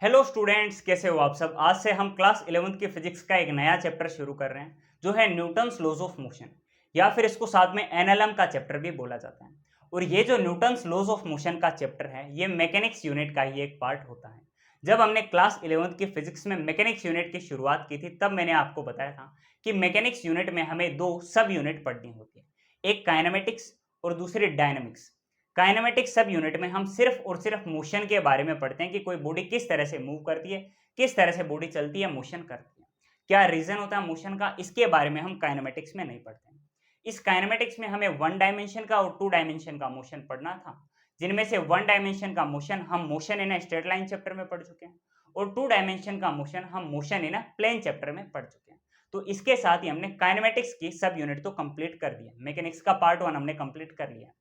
Hello students, कैसे हो आप सब। आज से हम क्लास 11th की फिजिक्स का एक नया चैप्टर शुरू कर रहे हैं जो है न्यूटन्स लॉज ऑफ मोशन, या फिर इसको साथ में एनएलएम का चैप्टर भी बोला जाता है। और ये जो न्यूटन्स लॉज ऑफ मोशन का चैप्टर है ये मैकेनिक्स यूनिट का ही एक पार्ट होता है। जब हमने क्लास 11th की फिजिक्स में मैकेनिक्स यूनिट की शुरुआत की थी तब मैंने आपको बताया था कि मैकेनिक्स यूनिट में हमें दो सब यूनिट पढ़नी होती है, एक काइनेमेटिक्स और दूसरी डायनेमिक्स। काइनेमेटिक सब यूनिट में हम सिर्फ और सिर्फ मोशन के बारे में पढ़ते हैं कि कोई बॉडी किस तरह से मूव करती है, किस तरह से बॉडी चलती है, मोशन करती है, क्या रीजन होता है मोशन का, इसके बारे में हम काइनेमेटिक्स में नहीं पढ़ते हैं। इस काइनेमेटिक्स में हमें वन डायमेंशन का और टू डायमेंशन का मोशन पढ़ना था, जिनमें से वन डायमेंशन का मोशन हम motion in a straight line chapter में पढ़ चुके हैं और टू डायमेंशन का मोशन हम motion in a plane chapter में पढ़ चुके हैं। तो इसके साथ ही हमने काइनेमेटिक्स की सब यूनिट तो कंप्लीट कर दिया, मैकेनिक्स का पार्ट 1 हमने कंप्लीट कर लिया।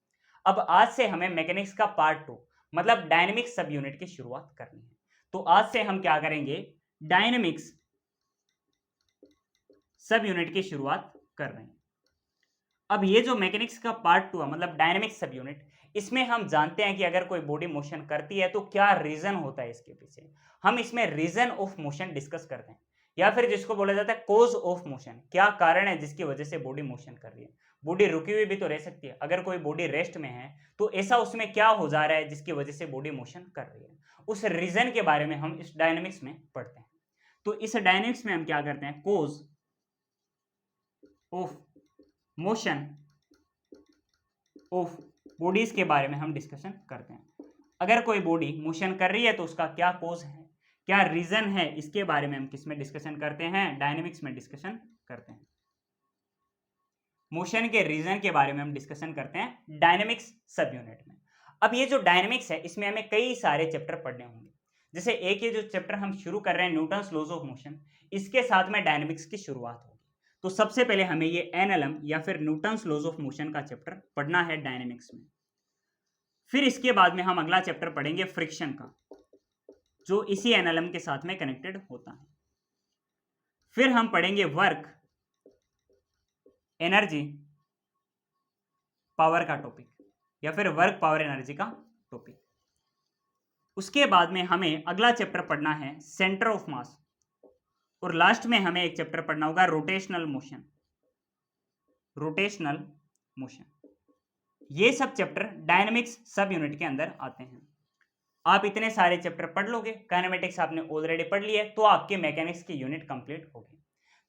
अब आज से हमें मैकेनिक्स का पार्ट 2 मतलब डायनेमिक्स सब यूनिट की शुरुआत करनी है। तो आज से हम क्या करेंगे, डायनेमिक्स सब यूनिट की शुरुआत कर रहे हैं। अब ये जो मैकेनिक्स का पार्ट 2 है मतलब डायनेमिक्स सब यूनिट, इसमें हम जानते हैं कि अगर कोई बॉडी मोशन करती है तो क्या रीजन होता है इसके पीछे। हम इसमें रीजन ऑफ मोशन डिस्कस करते हैं, या फिर जिसको बोला जाता है कोज ऑफ मोशन, क्या कारण है जिसकी वजह से बॉडी मोशन कर रही है। बॉडी रुकी हुई भी तो रह सकती है, अगर कोई बॉडी रेस्ट में है तो ऐसा उसमें क्या हो जा रहा है जिसकी वजह से बॉडी मोशन कर रही है, उस रीजन के बारे में हम इस डायनेमिक्स में पढ़ते हैं। तो इस डायनेमिक्स में हम क्या करते हैं, cause of motion of bodies के बारे में हम डिस्कशन करते हैं। अगर कोई बॉडी मोशन कर रही है तो उसका क्या कोज है, क्या रीजन है, इसके बारे में हम किस में डिस्कशन करते हैं, डायनेमिक्स में डिस्कशन करते हैं। मोशन के रीजन के बारे में हम डिस्कशन करते हैं डायनेमिक्स सब यूनिट में। अब ये जो डायनेमिक्स है इसमें हमें कई सारे चैप्टर पढ़ने होंगे। जैसे एक ये जो चैप्टर हम शुरू कर रहे हैं न्यूटन्स लॉज ऑफ मोशन, इसके साथ में डायनेमिक्स की शुरुआत होगी। तो सबसे पहले हमें ये एनएलएम या फिर न्यूटन्स लॉज ऑफ मोशन का चैप्टर पढ़ना है डायनेमिक्स में। फिर इसके बाद में हम अगला चैप्टर पढ़ेंगे फ्रिक्शन का, जो इसी एनएलएम के साथ में कनेक्टेड होता है। फिर हम पढ़ेंगे वर्क, एनर्जी, पावर का टॉपिक, या फिर वर्क पावर एनर्जी का टॉपिक। उसके बाद में हमें अगला चैप्टर पढ़ना है सेंटर ऑफ मास, और लास्ट में हमें एक चैप्टर पढ़ना होगा रोटेशनल मोशन। रोटेशनल मोशन, ये सब चैप्टर डायनेमिक्स सब यूनिट के अंदर आते हैं। आप इतने सारे चैप्टर पढ़ लोगे, काइनेमेटिक्स आपने ऑलरेडी पढ़ लिया है, तो आपके मैकेनिक्स की यूनिट कंप्लीट होगी।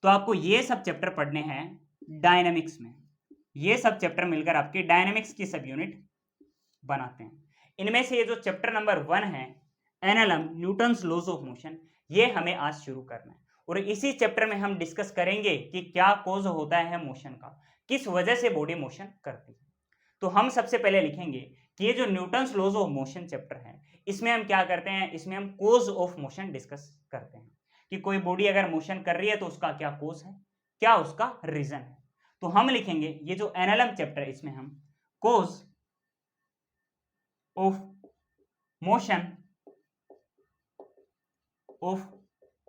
तो आपको ये सब चैप्टर पढ़ने हैं डायनेमिक्स में। ये सब चैप्टर मिलकर आपकी डायनेमिक्स की सब यूनिट बनाते हैं। इनमें से ये जो चैप्टर नंबर 1 है NLM Newton's laws of motion, ये हमें आज शुरू करना है। और इसी चैप्टर में हम डिस्कस करेंगे कि क्या कोज होता है मोशन का, किस वजह से बॉडी मोशन करती है। तो हम सबसे पहले लिखेंगे कि ये जो Newton's laws of motion chapter है इसमें हम क्या करते हैं, इसमें हम कोज ऑफ मोशन डिस्कस करते हैं कि कोई बॉडी अगर मोशन कर रही है तो उसका क्या कोज है, क्या उसका रीजन है। तो हम लिखेंगे ये जो एनएलएम चैप्टर है इसमें हम cause of motion of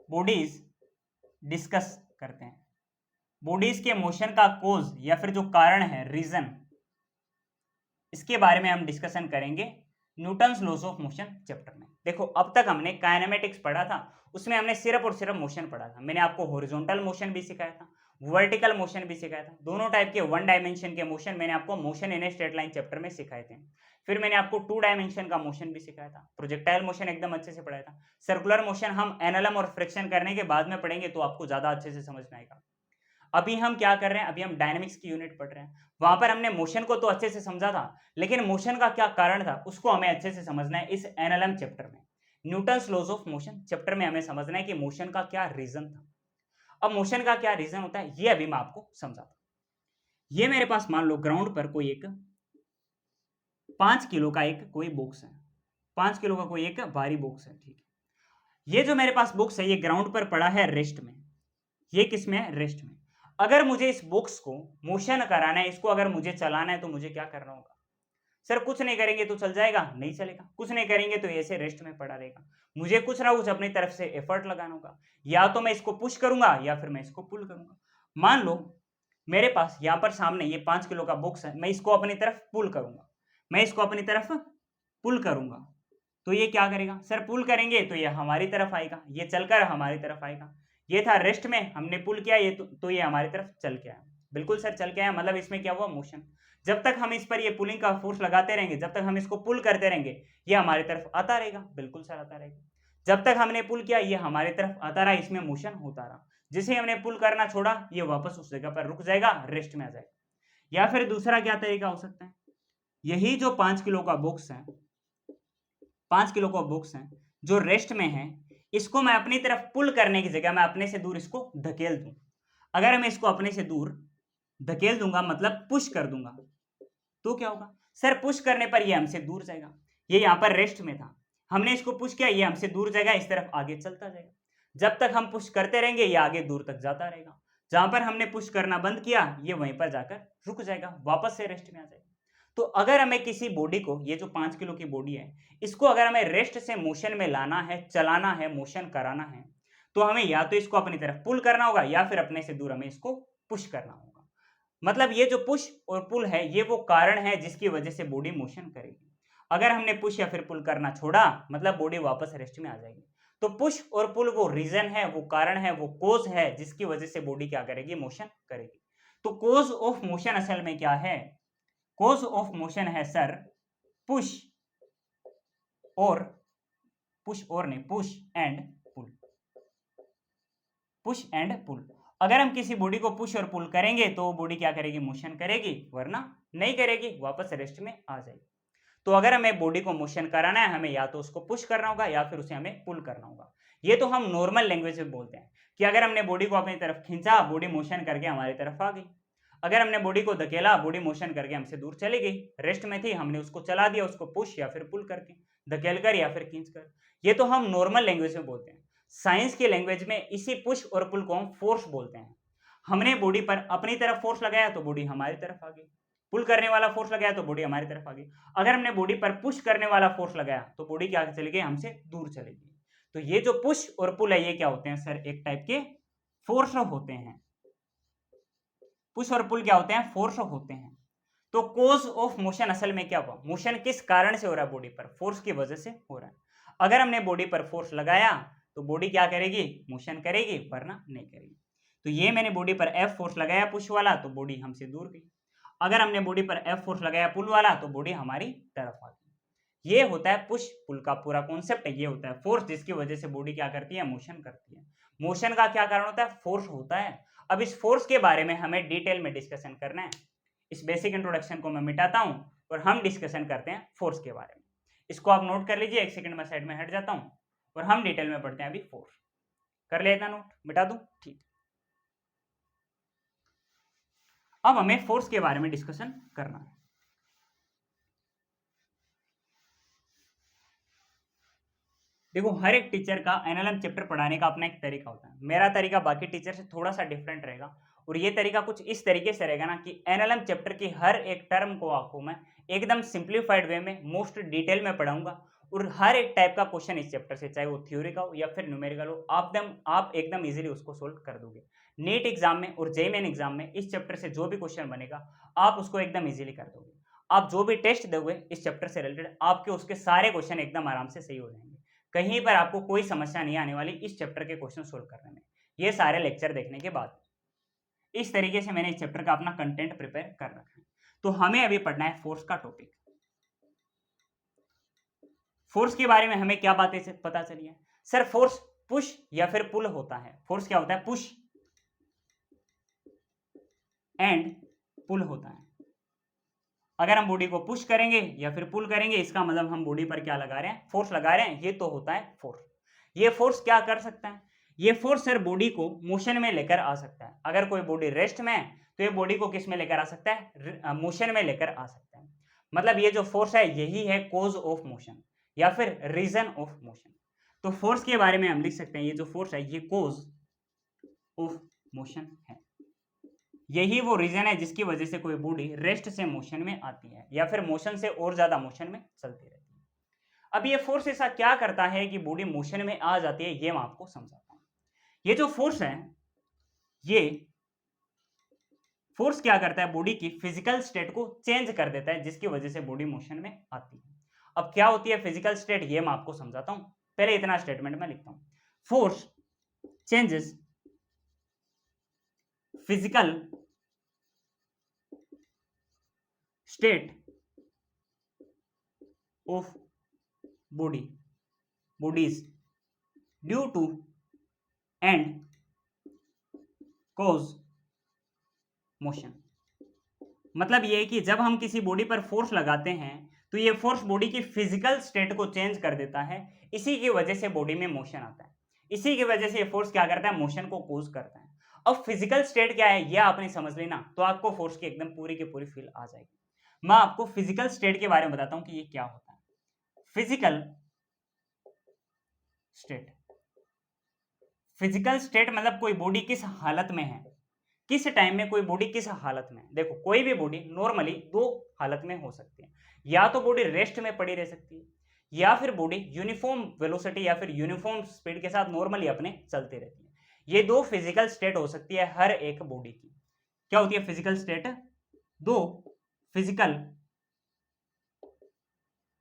bodies discuss करते हैं। बॉडीज के मोशन का कोज या फिर जो कारण है, रीजन, इसके बारे में हम डिस्कशन करेंगे Newton's laws of motion chapter में। देखो अब तक हमने काइनेमेटिक्स पढ़ा था, उसमें हमने सिर्फ और सिर्फ मोशन पढ़ा था। मैंने आपको हॉरिजॉन्टल मोशन भी सिखाया था, वर्टिकल मोशन भी सिखाया था, दोनों टाइप के वन डायमेंशन के मोशन मैंने आपको motion in a straight line chapter में सिखाए थे। फिर मैंने आपको टू डायमेंशन का मोशन भी सिखाया था, प्रोजेक्टाइल मोशन एकदम अच्छे से पढ़ाया था। सर्कुलर मोशन हम एनएलएम और फ्रिक्शन करने के बाद में पढ़ेंगे तो आपको ज्यादा अच्छे से समझ में आएगा। अभी हम क्या कर रहे हैं, अभी हम डायनेमिक्स की यूनिट पढ़ रहे हैं। वहां पर हमने मोशन को तो अच्छे से समझा था, लेकिन मोशन का क्या कारण था उसको हमें अच्छे से समझना है इस एनएलएम चैप्टर में। Newton's laws of motion chapter में हमें समझना है कि मोशन का क्या रीजन था। अब मोशन का क्या रीजन होता है ये अभी मैं आपको समझाता हूं। ये मेरे पास मान लो ग्राउंड पर कोई एक 5 किलो का एक कोई बॉक्स है, 5 किलो का कोई एक भारी बॉक्स है, ठीक है। ये जो मेरे पास बॉक्स है ये ग्राउंड पर पड़ा है रेस्ट में। ये किसमें है, रेस्ट में। अगर मुझे इस बॉक्स को मोशन कराना है, इसको अगर मुझे चलाना है तो मुझे क्या करना होगा। सर कुछ नहीं करेंगे तो चल जाएगा, नहीं चलेगा। कुछ नहीं करेंगे तो ऐसे रेस्ट में पड़ा रहेगा। मुझे कुछ ना कुछ अपनी तरफ से एफर्ट लगाना होगा, या तो मैं इसको पुश करूंगा या फिर मैं इसको पुल करूंगा। मान लो मेरे पास यहाँ पर सामने ये 5 किलो का बॉक्स है, मैं इसको अपनी तरफ पुल करूंगा, मैं इसको अपनी तरफ पुल करूंगा, तो ये क्या करेगा सर, पुल करेंगे तो ये हमारी तरफ आएगा, ये चलकर हमारी तरफ आएगा। ये था रेस्ट में, हमने पुल किया ये तो ये हमारी तरफ चल के आया। बिल्कुल सर, चल के आया, मतलब इसमें क्या हुआ, मोशन। जब तक हम इस पर ये पुलिंग का फोर्स लगाते रहेंगे, जब तक हम इसको पुल करते रहेंगे, ये हमारी तरफ आता रहेगा। बिल्कुल सर, आता रहेगा। जब तक हमने पुल किया ये हमारी तरफ आता रहा, इसमें मोशन होता रहा। जिसे हमने पुल करना छोड़ा ये वापस उस जगह पर रुक जाएगा, रेस्ट में आ जाएगा। या फिर दूसरा क्या तरीका हो सकता है, यही जो 5 किलो का बॉक्स है, 5 किलो का बॉक्स है जो रेस्ट में है, इसको मैं अपनी तरफ पुल करने की जगह मैं अपने से दूर इसको धकेल दूं। अगर मैं इसको अपने से दूर धकेल दूंगा, मतलब पुश कर दूंगा, तो क्या होगा सर, पुश करने पर ये हमसे दूर जाएगा। ये यहां पर रेस्ट में था, हमने इसको पुश किया, ये हमसे दूर जाएगा, इस तरफ आगे चलता जाएगा। जब तक हम पुश करते रहेंगे ये आगे दूर तक जाता रहेगा। जहां पर हमने पुश करना बंद किया ये वहीं पर जाकर रुक जाएगा, वापस से रेस्ट में आ जाएगा। तो अगर हमें किसी बॉडी को, ये जो 5 किलो की बॉडी है, इसको अगर हमें रेस्ट से मोशन में लाना है, चलाना है, मोशन कराना है, तो हमें या तो इसको अपनी तरफ पुल करना होगा या फिर अपने से दूर हमें इसको पुश करना होगा। मतलब ये जो पुश और पुल है ये वो कारण है जिसकी वजह से बॉडी मोशन करेगी। अगर हमने पुश या फिर पुल करना छोड़ा, मतलब बॉडी वापस रेस्ट में आ जाएगी। तो पुश और पुल वो रीजन है, वो कारण है, वो कोज है जिसकी वजह से बॉडी क्या करेगी, मोशन करेगी। तो कोज ऑफ मोशन असल में क्या है, कोज ऑफ मोशन है सर पुश और push and pull, push and pull. अगर हम किसी बॉडी को पुश और पुल करेंगे तो बॉडी क्या करेगी, मोशन करेगी, वरना नहीं करेगी, वापस रेस्ट में आ जाएगी। तो अगर हमें बॉडी को मोशन कराना है, हमें या तो उसको पुश करना होगा या फिर उसे हमें पुल करना होगा। ये तो हम नॉर्मल लैंग्वेज में बोलते हैं कि अगर हमने बॉडी को अपनी तरफ खींचा, बॉडी मोशन करके हमारी तरफ आ गई। अगर हमने बॉडी को धकेला, बॉडी मोशन करके हमसे दूर चली गई, रेस्ट में थी, हमने उसको चला दिया, उसको पुश या फिर पुल करके, धकेल कर या फिर खींच कर। ये तो हम नॉर्मल लैंग्वेज में बोलते हैं। साइंस की लैंग्वेज में इसी पुश और पुल को हम फोर्स बोलते हैं। हमने बॉडी पर अपनी तरफ फोर्स लगाया तो बॉडी हमारी तरफ आ गई, पुल करने वाला फोर्स लगाया तो बॉडी हमारी तरफ आ गई। अगर हमने बॉडी पर पुश करने वाला फोर्स लगाया तो बॉडी क्या चली गई, हमसे दूर चली गई। तो ये जो पुश और पुल है ये क्या होते हैं सर, एक टाइप के फोर्स होते हैं। पुश और पुल क्या होते हैं, फोर्स होते हैं। तो कोज ऑफ मोशन असल में क्या हुआ, मोशन किस कारण से हो रहा है बॉडी पर, फोर्स की वजह से हो रहा है। अगर हमने बॉडी पर फोर्स लगाया तो बॉडी क्या करेगी, मोशन करेगी, वरना नहीं करेगी। तो ये मैंने बॉडी पर एफ फोर्स लगाया पुश वाला तो बॉडी हमसे दूर गई। अगर हमने बॉडी पर एफ फोर्स लगाया पुल वाला तो बॉडी हमारी तरफ आ गई। ये होता है पुश पुल का पूरा कॉन्सेप्ट है। ये होता है फोर्स जिसकी वजह से बॉडी क्या करती है, मोशन करती है। मोशन का क्या कारण होता है, फोर्स होता है। अब इस फोर्स के बारे में हमें डिटेल में डिस्कशन करना है। इस बेसिक इंट्रोडक्शन को मैं मिटाता हूं और हम डिस्कशन करते हैं फोर्स के बारे में। इसको आप नोट कर लीजिए, एक सेकंड में साइड में हट जाता हूं और हम डिटेल में पढ़ते हैं अभी फोर्स। कर लिया इतना नोट, मिटा दूं, ठीक। अब हमें फोर्स के बारे में डिस्कशन करना है। देखो, हर एक टीचर का एनएलएम चैप्टर पढ़ाने का अपना एक तरीका होता है। मेरा तरीका बाकी टीचर से थोड़ा सा डिफरेंट रहेगा और ये तरीका कुछ इस तरीके से रहेगा ना कि एनएलएम चैप्टर की हर एक टर्म को आपको मैं एकदम सिंप्लीफाइड वे में मोस्ट डिटेल में पढ़ाऊंगा और हर एक टाइप का क्वेश्चन इस चैप्टर से, चाहे वो थ्योरी का हो या फिर न्यूमेरिकल हो, आप एकदम इजीली उसको सोल्व कर दोगे। नीट एग्जाम में और जेईई मेन एग्जाम में इस चैप्टर से जो भी क्वेश्चन बनेगा आप उसको एकदम इजीली कर दोगे। आप जो भी टेस्ट दोगे इस चैप्टर से रिलेटेड, आपके उसके सारे क्वेश्चन एकदम आराम से सही हो जाएंगे। कहीं पर आपको कोई समस्या नहीं आने वाली इस चैप्टर के क्वेश्चन सोल्व करने में, ये सारे लेक्चर देखने के बाद। इस तरीके से मैंने इस चैप्टर का अपना कंटेंट प्रिपेयर कर रखा है। तो हमें अभी पढ़ना है फोर्स का टॉपिक। फोर्स के बारे में हमें क्या बातें पता चली है सर, फोर्स पुश या फिर पुल होता है। फोर्स क्या होता है, पुश एंड पुल होता है। अगर हम बॉडी को पुश करेंगे या फिर पुल करेंगे, इसका मतलब हम बॉडी पर क्या लगा रहे हैं, फोर्स लगा रहे हैं। ये तो होता है फोर्स। ये फोर्स क्या कर सकता है, ये फोर्स सर बॉडी को मोशन में लेकर आ सकता है। अगर कोई बॉडी रेस्ट में है तो ये बॉडी को किस में लेकर आ सकता है, मोशन में लेकर आ सकता है। मतलब ये जो फोर्स है यही है कोज ऑफ मोशन या फिर रीजन ऑफ मोशन। तो फोर्स के बारे में हम लिख सकते हैं, ये जो फोर्स है ये कोज ऑफ मोशन है। यही वो रीजन है जिसकी वजह से कोई बॉडी रेस्ट से मोशन में आती है या फिर मोशन से और ज्यादा मोशन में चलती रहती है। अब ये फोर्स ऐसा क्या करता है कि बॉडी मोशन में आ जाती है, ये मैं आपको समझाता हूं। ये जो फोर्स है, ये फोर्स क्या करता है, बॉडी की फिजिकल स्टेट को चेंज कर देता है जिसकी वजह से बॉडी मोशन में आती है। अब क्या होती है फिजिकल स्टेट, ये मैं आपको समझाता हूं, पहले इतना स्टेटमेंट मैं लिखता हूं। Force changes physical state of bodies due to and cause motion। मतलब ये है कि जब हम किसी बॉडी पर फोर्स लगाते हैं तो ये फोर्स बॉडी की फिजिकल स्टेट को चेंज कर देता है, इसी की वजह से बॉडी में मोशन आता है, इसी की वजह से ये फोर्स क्या करता है, मोशन को कोज करता है। अब फिजिकल स्टेट क्या है ये आपने समझ लेना, तो आपको फोर्स की एकदम पूरी की पूरी फील आ जाएगी। मैं आपको फिजिकल स्टेट के बारे में बताता हूं कि ये क्या होता है। फिजिकल स्टेट, फिजिकल स्टेट मतलब कोई बॉडी किस हालत में है, किस टाइम में कोई बॉडी किस हालत में। देखो कोई भी बॉडी नॉर्मली दो हालत में हो सकती है, या तो बॉडी रेस्ट में पड़ी रह सकती है, या फिर बॉडी यूनिफॉर्म वेलोसिटी या फिर यूनिफॉर्म स्पीड के साथ नॉर्मली अपने चलती रहती है। ये दो फिजिकल स्टेट हो सकती है हर एक बॉडी की। क्या होती है फिजिकल स्टेट, दो फिजिकल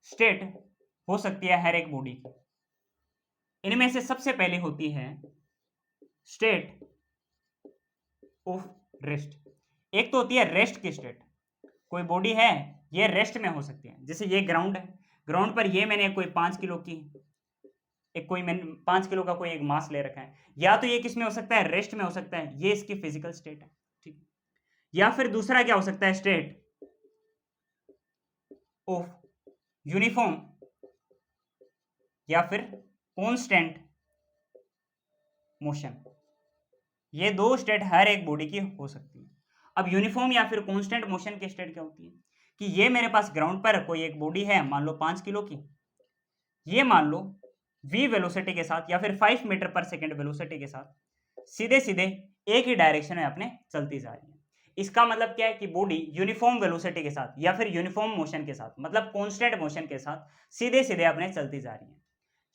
स्टेट हो सकती है हर एक बॉडी की। इनमें से सबसे पहले होती है स्टेट ऑफ रेस्ट। एक तो होती है रेस्ट की स्टेट, कोई बॉडी है ये रेस्ट में हो सकती है, जैसे ये ग्राउंड है, ग्राउंड पर ये मैंने कोई 5 किलो की एक कोई मैंने 5 किलो का कोई एक मास ले रखा है, या तो ये किस में हो सकता है, रेस्ट में हो सकता है, ये इसकी फिजिकल स्टेट है, ठीक। या फिर दूसरा क्या हो सकता है, स्टेट ऑफ यूनिफॉर्म या फिर कांस्टेंट मोशन। ये दो स्टेट हर एक बॉडी की हो सकती है। अब यूनिफॉर्म या फिर कांस्टेंट मोशन की स्टेट क्या होती है कि ये मेरे पास ग्राउंड पर कोई एक बॉडी है, मान लो 5 किलो की, ये मान लो v वेलोसिटी के साथ या फिर 5 मीटर पर सेकंड वेलोसिटी के साथ सीधे सीधे एक ही डायरेक्शन में अपने चलती जा रही है। इसका मतलब क्या है कि बॉडी यूनिफॉर्म वेलोसिटी के साथ या फिर यूनिफॉर्म मोशन के साथ, मतलब कांस्टेंट मोशन के साथ सीधे सीधे अपने चलती जा रही है।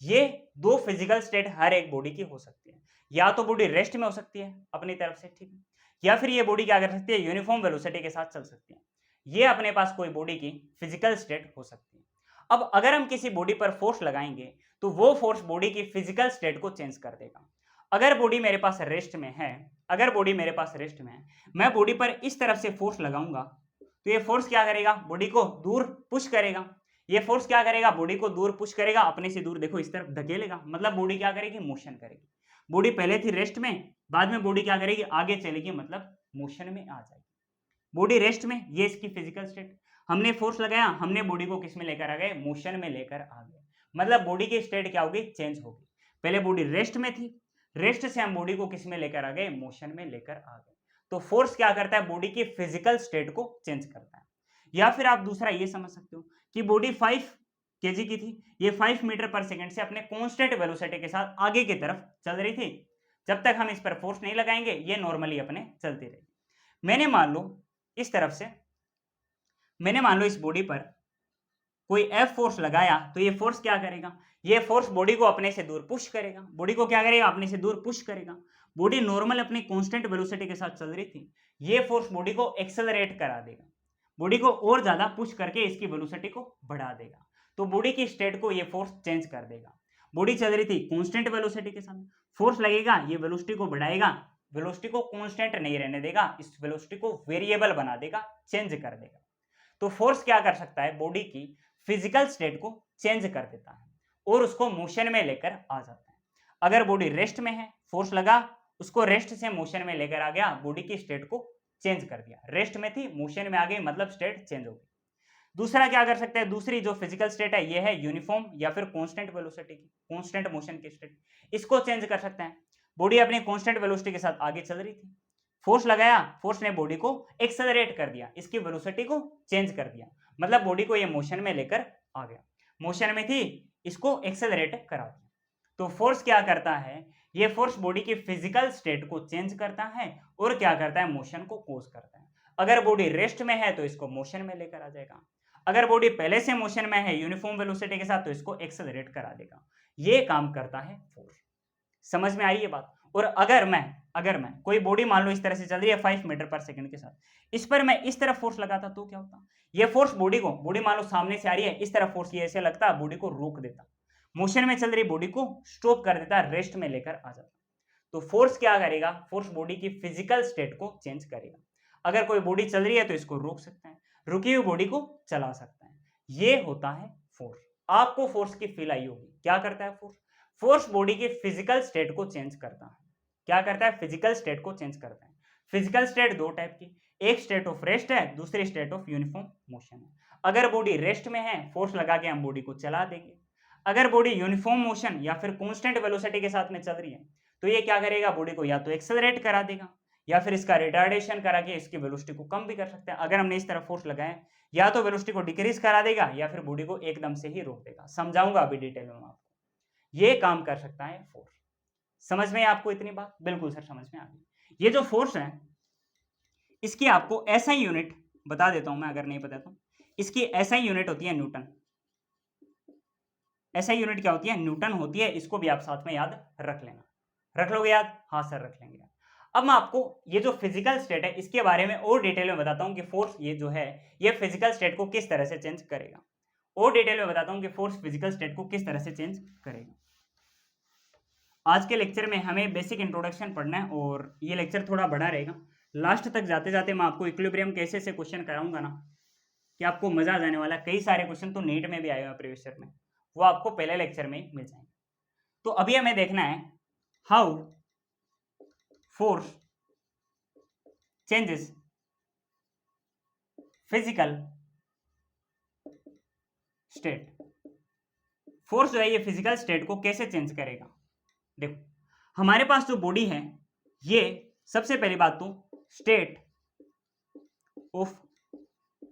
ये दो फिजिकल स्टेट हर एक बॉडी की हो सकती है। या तो बॉडी रेस्ट में हो सकती है अपनी तरफ से, ठीक है, या फिर ये बॉडी क्या कर सकती है, यूनिफॉर्म वेलोसिटी के साथ चल सकती है। ये अपने पास कोई बॉडी की फिजिकल स्टेट हो सकती है। अब अगर हम किसी बॉडी पर फोर्स लगाएंगे तो वो फोर्स बॉडी की फिजिकल स्टेट को चेंज कर देगा। अगर बॉडी मेरे पास रेस्ट में है, अगर बॉडी मेरे पास रेस्ट में है, मैं बॉडी पर इस तरफ से फोर्स लगाऊंगा तो ये फोर्स क्या करेगा, बॉडी को दूर पुश करेगा। ये फोर्स क्या करेगा, बॉडी को दूर पुश करेगा, अपने से दूर देखो इस तरफ धकेलेगा, मतलब बॉडी क्या करेगी, मोशन करेगी। बॉडी पहले थी रेस्ट में, बाद में बॉडी क्या करेगी, आगे चलेगी, मतलब मोशन में आ जाएगी। बॉडी रेस्ट में, ये इसकी फिजिकल स्टेट। हमने फोर्स लगाया, हमने बॉडी को किस में लेकर आ गए, मोशन में लेकर आ गए, मतलब बॉडी की स्टेट क्या होगी, चेंज होगी। पहले बॉडी रेस्ट में थी, रेस्ट से हम बॉडी को किस में लेकर आ गए, मोशन में लेकर आ गए। तो फोर्स क्या करता है, बॉडी की फिजिकल स्टेट को चेंज करता है। या फिर आप दूसरा ये समझ सकते हो कि बॉडी 5 केजी की थी, ये 5 मीटर पर सेकंड से अपने कांस्टेंट वेलोसिटी के साथ आगे की तरफ चल रही थी। जब तक हम इस पर फोर्स नहीं लगाएंगे ये नॉर्मली अपने चलती रहेगी। मैंने मान लो इस तरफ से, मैंने मान लो इस बॉडी पर कोई एफ फोर्स लगाया, तो ये फोर्स क्या करेगा, ये फोर्स बॉडी को अपने से दूर पुश करेगा। बॉडी को क्या करेगा, अपने से दूर पुश करेगा। बॉडी नॉर्मल अपनी कांस्टेंट वेलोसिटी के साथ चल रही थी, ये फोर्स बॉडी को एक्सेलरेट करा देगा, बॉडी को और ज्यादा पुश करके इसकी वेलोसिटी को बढ़ा देगा। तो बॉडी की स्टेट को ये फोर्स चेंज कर देगा। बॉडी चल रही थी कांस्टेंट वेलोसिटी के साथ, फोर्स लगेगा, ये वेलोसिटी को बढ़ाएगा, वेलोसिटी को कांस्टेंट नहीं रहने देगा, इस वेलोसिटी को वेरिएबल बना देगा, चेंज कर देगा। तो फोर्स क्या कर सकता है, बॉडी की फिजिकल स्टेट को चेंज कर देता है और उसको मोशन में लेकर आ जाता है। अगर बॉडी रेस्ट में है, फोर्स लगा, उसको रेस्ट से मोशन में लेकर आ गया, बॉडी की स्टेट को चेंज कर दिया। रेस्ट में थी, मोशन में आ गई, मतलब स्टेट चेंज हो गई। दूसरा क्या कर सकते हैं, दूसरी जो फिजिकल स्टेट है ये है यूनिफॉर्म या फिर कांस्टेंट वेलोसिटी की, कांस्टेंट मोशन की स्टेट। इसको चेंज कर सकते हैं। बॉडी अपनी कांस्टेंट वेलोसिटी के साथ आगे चल रही थी, फोर्स लगाया, फोर्स ने बॉडी को एक्सेलरेट कर दिया, इसकी वेलोसिटी को चेंज कर दिया, मतलब बॉडी को ये मोशन में लेकर आ गया। मोशन में थी, इसको एक्सेलरेट करा दिया। तो फोर्स क्या करता है, ये फोर्स बॉडी की फिजिकल स्टेट को चेंज करता है और क्या करता है, मोशन को कोज करता है। अगर बॉडी रेस्ट में है तो इसको मोशन में लेकर आ जाएगा, अगर बॉडी पहले से मोशन में है यूनिफॉर्म वेलोसिटी के साथ तो इसको एक्सेलरेट करा देगा। ये काम करता है फोर्स। समझ में आई ये बात। और अगर मैं कोई बॉडी मान लो इस तरह से चल रही है 5 मीटर पर सेकंड के साथ, इस पर मैं इस तरफ फोर्स लगाता तो क्या होता? ये फोर्स बॉडी मान लो सामने से आ रही है, इस तरफ फोर्स ये ऐसे लगता, बॉडी को रोक देता, मोशन में चल रही बॉडी को स्टॉप कर देता, रेस्ट में लेकर आ जाता। तो फोर्स क्या करेगा? फोर्स बॉडी की फिजिकल स्टेट को चेंज करेगा। अगर कोई बॉडी चल रही है तो इसको रोक सकता है, रुकी हुई बॉडी को चला सकता है। ये होता है फोर्स। आपको फोर्स की फील आई होगी। क्या करता है फोर्स? फोर्स बॉडी की फिजिकल स्टेट को चेंज करता है। क्या करता है? फिजिकल स्टेट को चेंज करता है। फिजिकल स्टेट दो टाइप की, एक स्टेट ऑफ रेस्ट है, दूसरी स्टेट ऑफ यूनिफॉर्म मोशन है। अगर बॉडी रेस्ट में है, फोर्स लगा के हम बॉडी को चला देंगे। अगर बॉडी यूनिफॉर्म मोशन या फिर कांस्टेंट वेलोसिटी के साथ में चल रही है, तो ये क्या करेगा? बॉडी को या तो एक्सेलरेट करा देगा या फिर इसका रिटार्डेशन करा के इसकी वेलोसिटी को कम भी कर सकते हैं। अगर हमने इस तरफ फोर्स लगाया, या तो वेलोसिटी को डिक्रीज करा देगा या फिर बॉडी को एकदम से ही रोक देगा। समझाऊंगा अभी डिटेल में आपको। ये काम कर सकता है फोर्स। समझ में आपको इतनी बात? बिल्कुल सर, समझ में आ गई। ये जो फोर्स है, इसकी आपको एसआई यूनिट बता देता हूं मैं, अगर नहीं पता तो। इसकी एसआई यूनिट होती है न्यूटन। एसआई यूनिट क्या होती है? न्यूटन होती है। इसको भी आप साथ में याद रख लेना। रख लोगे याद? हाँ सर, रख लेंगे। अब मैं आपको ये जो फिजिकल स्टेट है इसके बारे में और डिटेल में बताता हूं कि फोर्स ये जो है ये फिजिकल स्टेट को किस तरह से चेंज करेगा। और डिटेल में बताता हूं कि फोर्स फिजिकल स्टेट को किस तरह से चेंज करेगा। आज के लेक्चर में हमें बेसिक इंट्रोडक्शन पढ़ना है और ये लेक्चर थोड़ा बड़ा रहेगा। लास्ट तक जाते जाते मैं आपको इक्विलिब्रियम कैसे से क्वेश्चन कराऊंगा ना कि आपको मजा आ जाने वाला। कई सारे क्वेश्चन तो नीट में भी आए हुए प्रीवियस ईयर में, वो आपको पहले लेक्चर में मिल जाएंगे। तो अभी हमें देखना है how force changes physical state. Force जो है ये फिजिकल स्टेट को कैसे चेंज करेगा। देखो, हमारे पास जो बॉडी है ये सबसे पहली बात तो स्टेट ऑफ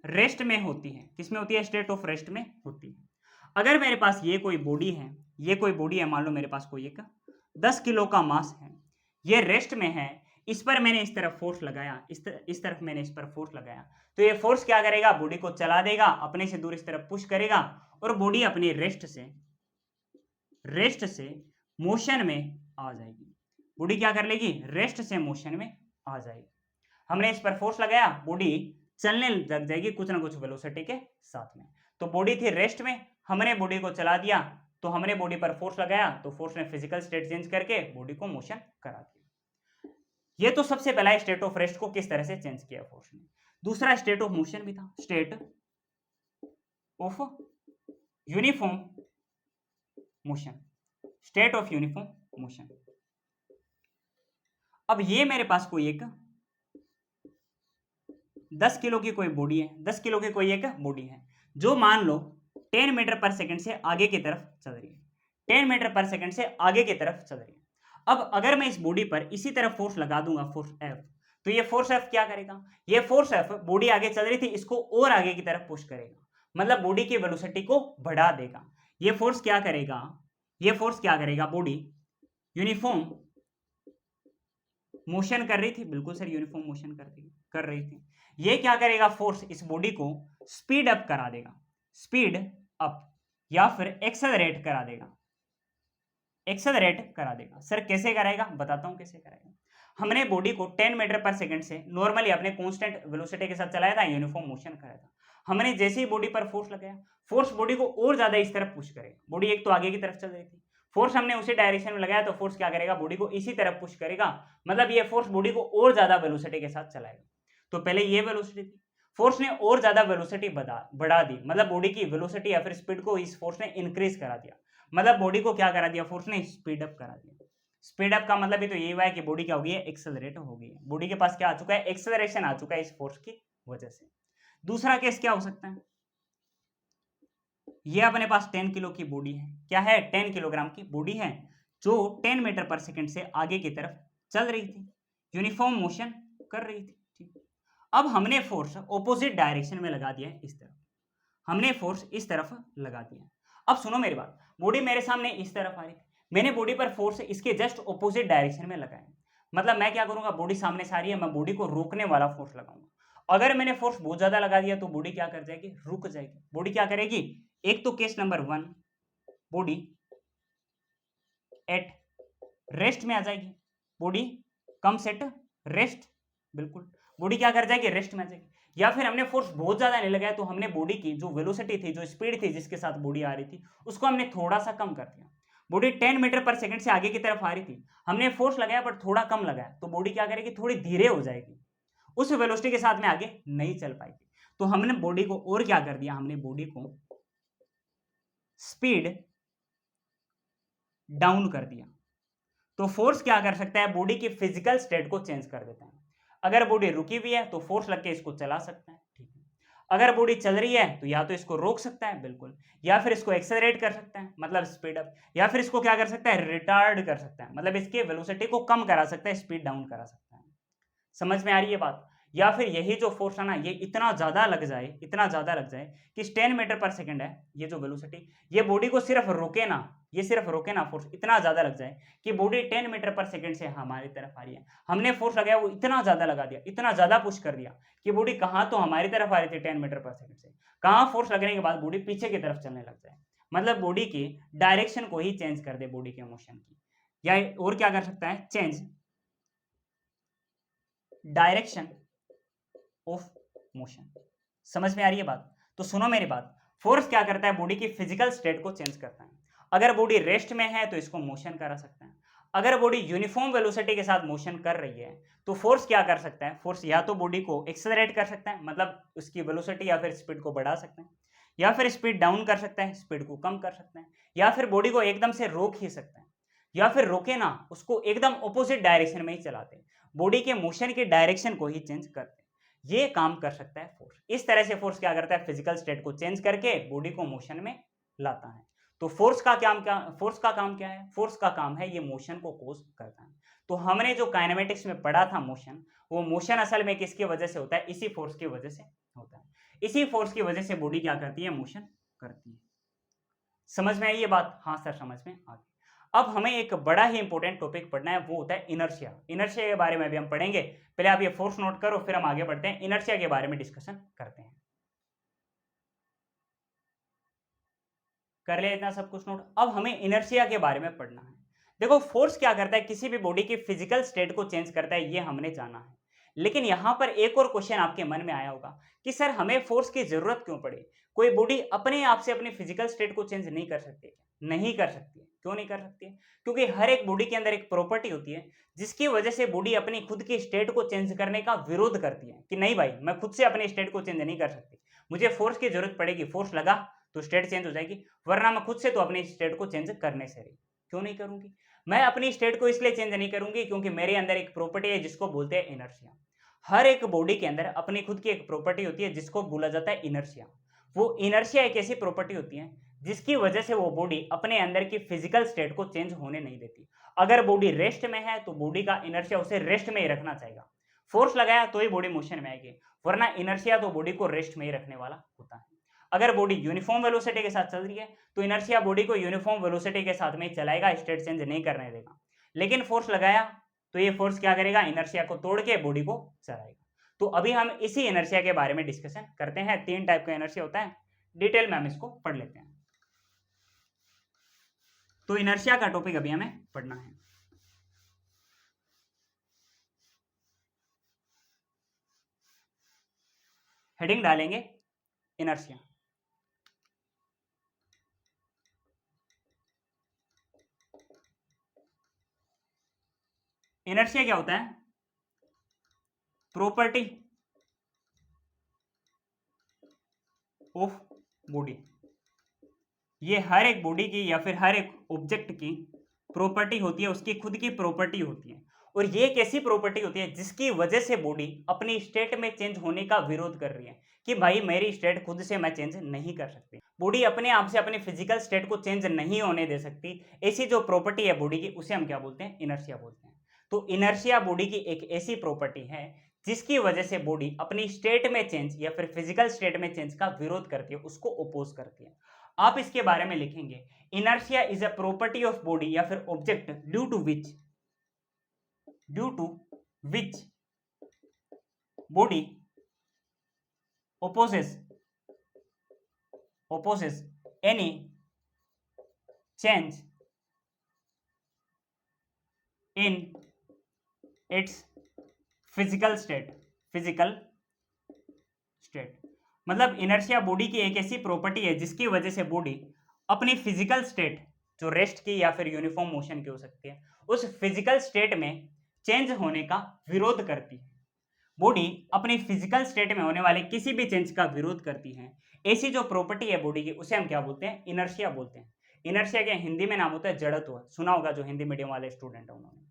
रेस्ट में होती है। किसमें होती है? स्टेट ऑफ रेस्ट में होती है। अगर मेरे पास ये कोई बॉडी है, ये कोई बॉडी है, मान लो मेरे पास कोई एक 10 किलो का मास है, ये रेस्ट में है, इस पर मैंने इस तरफ फोर्स लगाया, इस तरफ मैंने इस पर फोर्स लगाया, तो ये फोर्स क्या करेगा? बॉडी को चला देगा, अपने से दूर इस तरफ पुश करेगा और बॉडी अपनी रेस्ट से मोशन में आ जाएगी। बॉडी क्या कर लेगी? रेस्ट से मोशन में आ जाएगी। हमने इस पर फोर्स लगाया, बॉडी चलने लग जाएगी कुछ ना कुछ वेलोसिटी के साथ में। तो बॉडी थी रेस्ट में, हमने बॉडी को चला दिया, तो हमने बॉडी पर फोर्स लगाया, तो फोर्स ने फिजिकल स्टेट चेंज करके बॉडी को मोशन करा दिया। ये तो सबसे पहला स्टेट ऑफ रेस्ट को किस तरह से चेंज किया फोर्स ने। दूसरा स्टेट ऑफ मोशन भी था, state of uniform motion. State of uniform motion. अब ये मेरे पास कोई एक 10 किलो की कोई बॉडी है, 10 किलो की कोई एक बॉडी है जो मान लो 10 मीटर पर सेकंड से आगे की तरफ चल रही है। 10 मीटर पर सेकंड से आगे की तरफ चल रही है। अब अगर मैं इस बॉडी पर इसी तरफ फोर्स लगा दूंगा, फोर्स एफ, तो ये फोर्स एफ क्या करेगा? ये फोर्स एफ बॉडी आगे चल रही थी, इसको और आगे की तरफ पुश करेगा, मतलब बॉडी की वेलोसिटी को बढ़ा देगा। ये फोर्स क्या करेगा? ये फोर्स क्या करेगा? बॉडी यूनिफॉर्म मोशन कर रही थी, बिल्कुल सर, यूनिफॉर्म मोशन कर रही थी। ये क्या करेगा? फोर्स इस बॉडी को स्पीड अप करा देगा, स्पीड अप, या फिर एक्सेलरेट करा देगा, एक्सेलरेट करा देगा। सर कैसे कराएगा? बताता हूं कैसे कराएगा। हमने बॉडी को 10 मीटर पर सेकंड से नॉर्मली अपने कांस्टेंट वेलोसिटी के साथ चलाया था, यूनिफॉर्म मोशन कराया था। हमने जैसे ही बॉडी पर फोर्स लगाया, फोर्स बॉडी को और ज्यादा इस तरफ पुश करेगा। बॉडी एक तो आगे की तरफ चल रही थी, फोर्स हमने उसी डायरेक्शन में लगाया, तो फोर्स क्या करेगा? बॉडी को इसी तरफ पुश करेगा, मतलब ये फोर्स बॉडी को और ज्यादा वेलोसिटी के साथ चलाएगा। तो पहले ये वेलोसिटी थी, फोर्स ने और ज्यादा वेलोसिटी बढ़ा दी, मतलब बॉडी की वेलोसिटी या फिर स्पीड को इस फोर्स ने इंक्रीज करा दिया, मतलब बॉडी को क्या करा दिया? फोर्स ने स्पीड अप करा दिया। स्पीड अप का मतलब भी तो ये हुआ है कि बॉडी क्या हो गई है? एक्सेलरेट हो गई है। बॉडी के पास क्या आ चुका है? एक्सेलरेशन आ चुका है इस फोर्स की वजह से। दूसरा केस क्या हो सकता है? ये अपने पास 10 किलो की बॉडी है, क्या है? 10 किलोग्राम की बॉडी है जो 10 मीटर पर सेकंड से आगे की तरफ चल रही थी, यूनिफॉर्म मोशन कर रही थी। ठीक, अब हमने फोर्स ऑपोजिट डायरेक्शन में लगा दिया है, इस तरफ हमने फोर्स इस तरफ लगा दिया। अब सुनो मेरी बात, बॉडी मेरे सामने इस तरफ आ रही थी, मैंने बॉडी पर फोर्स इसके जस्ट ऑपोजिट डायरेक्शन में लगाया। मतलब मैं क्या करूंगा? बॉडी सामने से आ रही है, मैं बॉडी को रोकने वाला फोर्स लगाऊंगा। अगर मैंने फोर्स बहुत ज्यादा लगा दिया तो बॉडी क्या कर जाएगी? रुक जाएगी। बॉडी क्या करेगी? एक तो case number 1, body at rest में आ जाएगी, बॉडी कम्स एट रेस्ट, बिल्कुल बॉडी क्या कर जाएगी, रेस्ट में आ जाएगी। या फिर हमने फोर्स बहुत ज्यादा नहीं लगाया तो हमने बॉडी की जो वेलोसिटी थी, जो स्पीड थी जिसके साथ बॉडी आ रही थी, उसको हमने थोड़ा सा कम कर दिया। बॉडी 10 मीटर पर सेकंड से आगे की तरफ आ रही थी, हमने फोर्स लगाया पर थोड़ा कम लगाया, तो बॉडी क्या करेगी, थोड़ी धीरे हो जाएगी, उस वेलोसिटी के साथ में आगे नहीं चल पाएगी। तो हमने बॉडी को और क्या कर दिया, हमने बॉडी को स्पीड डाउन कर दिया। तो फोर्स क्या कर सकता है, बॉडी की फिजिकल स्टेट को चेंज कर देता है। अगर बॉडी रुकी हुई है तो फोर्स लग के इसको चला सकता है, ठीक है। अगर बॉडी चल रही है तो या तो इसको रोक सकता है, बिल्कुल, या फिर इसको एक्सेलरेट कर सकता है, मतलब स्पीड अप, या फिर इसको क्या कर सकता है, रिटार्ड कर सकता है, मतलब इसके वेलोसिटी को कम करा सकता है, स्पीड डाउन करा सकता है। समझ में आ रही है बात। या फिर यही जो फोर्स है ना, ये इतना ज्यादा लग जाए, इतना ज्यादा लग जाए कि 10 मीटर पर सेकंड है ये जो वेलोसिटी, ये बॉडी को सिर्फ रोके ना, ये सिर्फ रोके ना, फोर्स इतना ज्यादा लग जाए कि बॉडी 10 मीटर पर सेकंड से हमारी तरफ आ रही है, हमने फोर्स लगाया वो इतना ज्यादा लगा दिया, इतना ज्यादा पुश कर दिया कि बॉडी कहां तो हमारी तरफ आ रही थी 10 मीटर पर सेकंड से, कहां फोर्स लगने के बाद बॉडी पीछे की तरफ चलने लग जाए, मतलब बॉडी की डायरेक्शन को ही चेंज कर दे, बॉडी के मोशन की। या और क्या कर सकता है, चेंज डायरेक्शन ऑफ मोशन। समझ में आ रही है बात। तो सुनो मेरी बात, फोर्स क्या करता है, बॉडी की फिजिकल स्टेट को चेंज करता है। अगर बॉडी रेस्ट में है तो इसको मोशन करा सकता है। अगर बॉडी यूनिफॉर्म वेलोसिटी के साथ मोशन कर रही है तो फोर्स क्या कर सकता है, फोर्स या तो बॉडी को एक्सेलरेट कर सकता है, मतलब उसकी वेलोसिटी या फिर स्पीड को बढ़ा सकता है, या फिर स्पीड डाउन कर सकता है, स्पीड को कम कर सकता है, या फिर बॉडी को एकदम से रोक ही सकता है, या फिर रोके ना, उसको एकदम ऑपोजिट डायरेक्शन में ही चलाते हैं, बॉडी के मोशन की डायरेक्शन को ही चेंज करते हैं। ये काम कर सकता है फोर्स। इस तरह से फोर्स क्या करता है, फिजिकल स्टेट को चेंज करके बॉडी को मोशन में लाता है। तो फोर्स का काम क्या है, फोर्स का काम है ये मोशन को कोज करता है। तो हमने जो काइनेमेटिक्स में पढ़ा था मोशन, वो मोशन असल में किसकी वजह से होता है, इसी फोर्स की वजह से होता है। इसी फोर्स की वजह से बॉडी क्या करती है, मोशन करती है। समझ में आई ये बात, हाँ सर समझ में आ गई। अब हमें एक बड़ा ही इंपॉर्टेंट टॉपिक पढ़ना है, वो होता है इनर्शिया। इनर्शिया के बारे में भी हम पढ़ेंगे, पहले आप ये फोर्स नोट करो, फिर हम आगे बढ़ते हैं, इनर्शिया के बारे में डिस्कशन करते हैं। कर लिया इतना सब कुछ नोट। अब हमें इनर्शिया के बारे में पढ़ना है। देखो फोर्स क्या करता है, किसी भी बॉडी की फिजिकल स्टेट को चेंज करता है, ये हमने जाना है। लेकिन यहां पर एक और क्वेश्चन आपके मन में आया होगा कि सर हमें फोर्स की जरूरत क्यों पड़े, कोई बॉडी अपने आप से अपनी फिजिकल स्टेट को चेंज नहीं कर सकती? नहीं कर सकती है। क्यों नहीं कर सकती है? क्योंकि हर एक बॉडी के अंदर एक प्रॉपर्टी होती है जिसकी वजह से बॉडी अपनी खुद की स्टेट को चेंज करने का विरोध करती है कि नहीं भाई, मैं खुद से अपनी स्टेट को चेंज नहीं कर सकती, मुझे फोर्स की जरूरत पड़ेगी, फोर्स लगा तो स्टेट चेंज हो जाएगी, वरना मैं खुद से तो अपनी स्टेट को चेंज करने से रही। क्यों नहीं करूंगी? मैं अपनी स्टेट को इसलिए चेंज नहीं करूंगी क्योंकि मेरे अंदर एक प्रॉपर्टी है जिसको बोलते हैं इनर्शिया। हर एक बॉडी के अंदर अपनी खुद की एक प्रॉपर्टी होती है जिसको बोला जाता है इनर्शिया। वो इनर्शिया एक ऐसी प्रॉपर्टी होती है जिसकी वजह से वो बॉडी अपने अंदर की फिजिकल स्टेट को चेंज होने नहीं देती। अगर बॉडी रेस्ट में है तो बॉडी का इनर्शिया उसे रेस्ट में ही रखना चाहेगा, फोर्स लगाया तो ही बॉडी मोशन में आएगी, वरना इनर्शिया तो बॉडी को रेस्ट में ही रखने वाला होता है। अगर बॉडी यूनिफॉर्म वेलोसिटी के साथ चल रही है तो इनर्शिया बॉडी को यूनिफॉर्म वेलोसिटी के साथ में चलाएगा, स्टेट चेंज नहीं करने देगा। लेकिन फोर्स लगाया तो ये फोर्स क्या करेगा, इनर्शिया को तोड़ के बॉडी को चलाएगा। तो अभी हम इसी इनर्शिया के बारे में डिस्कशन करते हैं। 3 टाइप का इनर्शिया होता है, डिटेल में हम इसको पढ़ लेते हैं। तो इनर्शिया का टॉपिक अभी हमें पढ़ना है। हेडिंग डालेंगे इनर्शिया। इनर्शिया क्या होता है, प्रॉपर्टी ऑफ बॉडी। ये हर एक बॉडी की या फिर हर एक ऑब्जेक्ट की प्रॉपर्टी होती है, उसकी खुद की प्रॉपर्टी होती है। और ये एक ऐसी प्रॉपर्टी होती है जिसकी वजह से बॉडी अपनी स्टेट में चेंज होने का विरोध कर रही है कि भाई मेरी स्टेट खुद से मैं चेंज नहीं कर सकती। बॉडी अपने आप से अपनी फिजिकल स्टेट को चेंज नहीं होने दे सकती। ऐसी जो प्रॉपर्टी है बॉडी की उसे हम क्या बोलते हैं, इनर्शिया बोलते हैं। तो इनर्शिया बॉडी की एक ऐसी प्रॉपर्टी है जिसकी वजह से बॉडी अपनी स्टेट में चेंज या फिर फिजिकल स्टेट में चेंज का विरोध करती है, उसको ओपोज करती है। आप इसके बारे में लिखेंगे, inertia is a property of body या फिर object due to which body opposes any change in its physical state मतलब इनर्शिया बॉडी की एक ऐसी प्रॉपर्टी है जिसकी वजह से बॉडी अपनी फिजिकल स्टेट, जो रेस्ट की या फिर यूनिफॉर्म मोशन की हो सकती है, उस फिजिकल स्टेट में चेंज होने का विरोध करती है। बॉडी अपनी फिजिकल स्टेट में होने वाले किसी भी चेंज का विरोध करती है। ऐसी जो प्रॉपर्टी है बॉडी की, उसे हम क्या बोलते हैं? इनर्शिया बोलते हैं। इनर्शिया के हिंदी में नाम होता है जड़त्व। सुना होगा जो हिंदी मीडियम वाले स्टूडेंट है उन्होंने।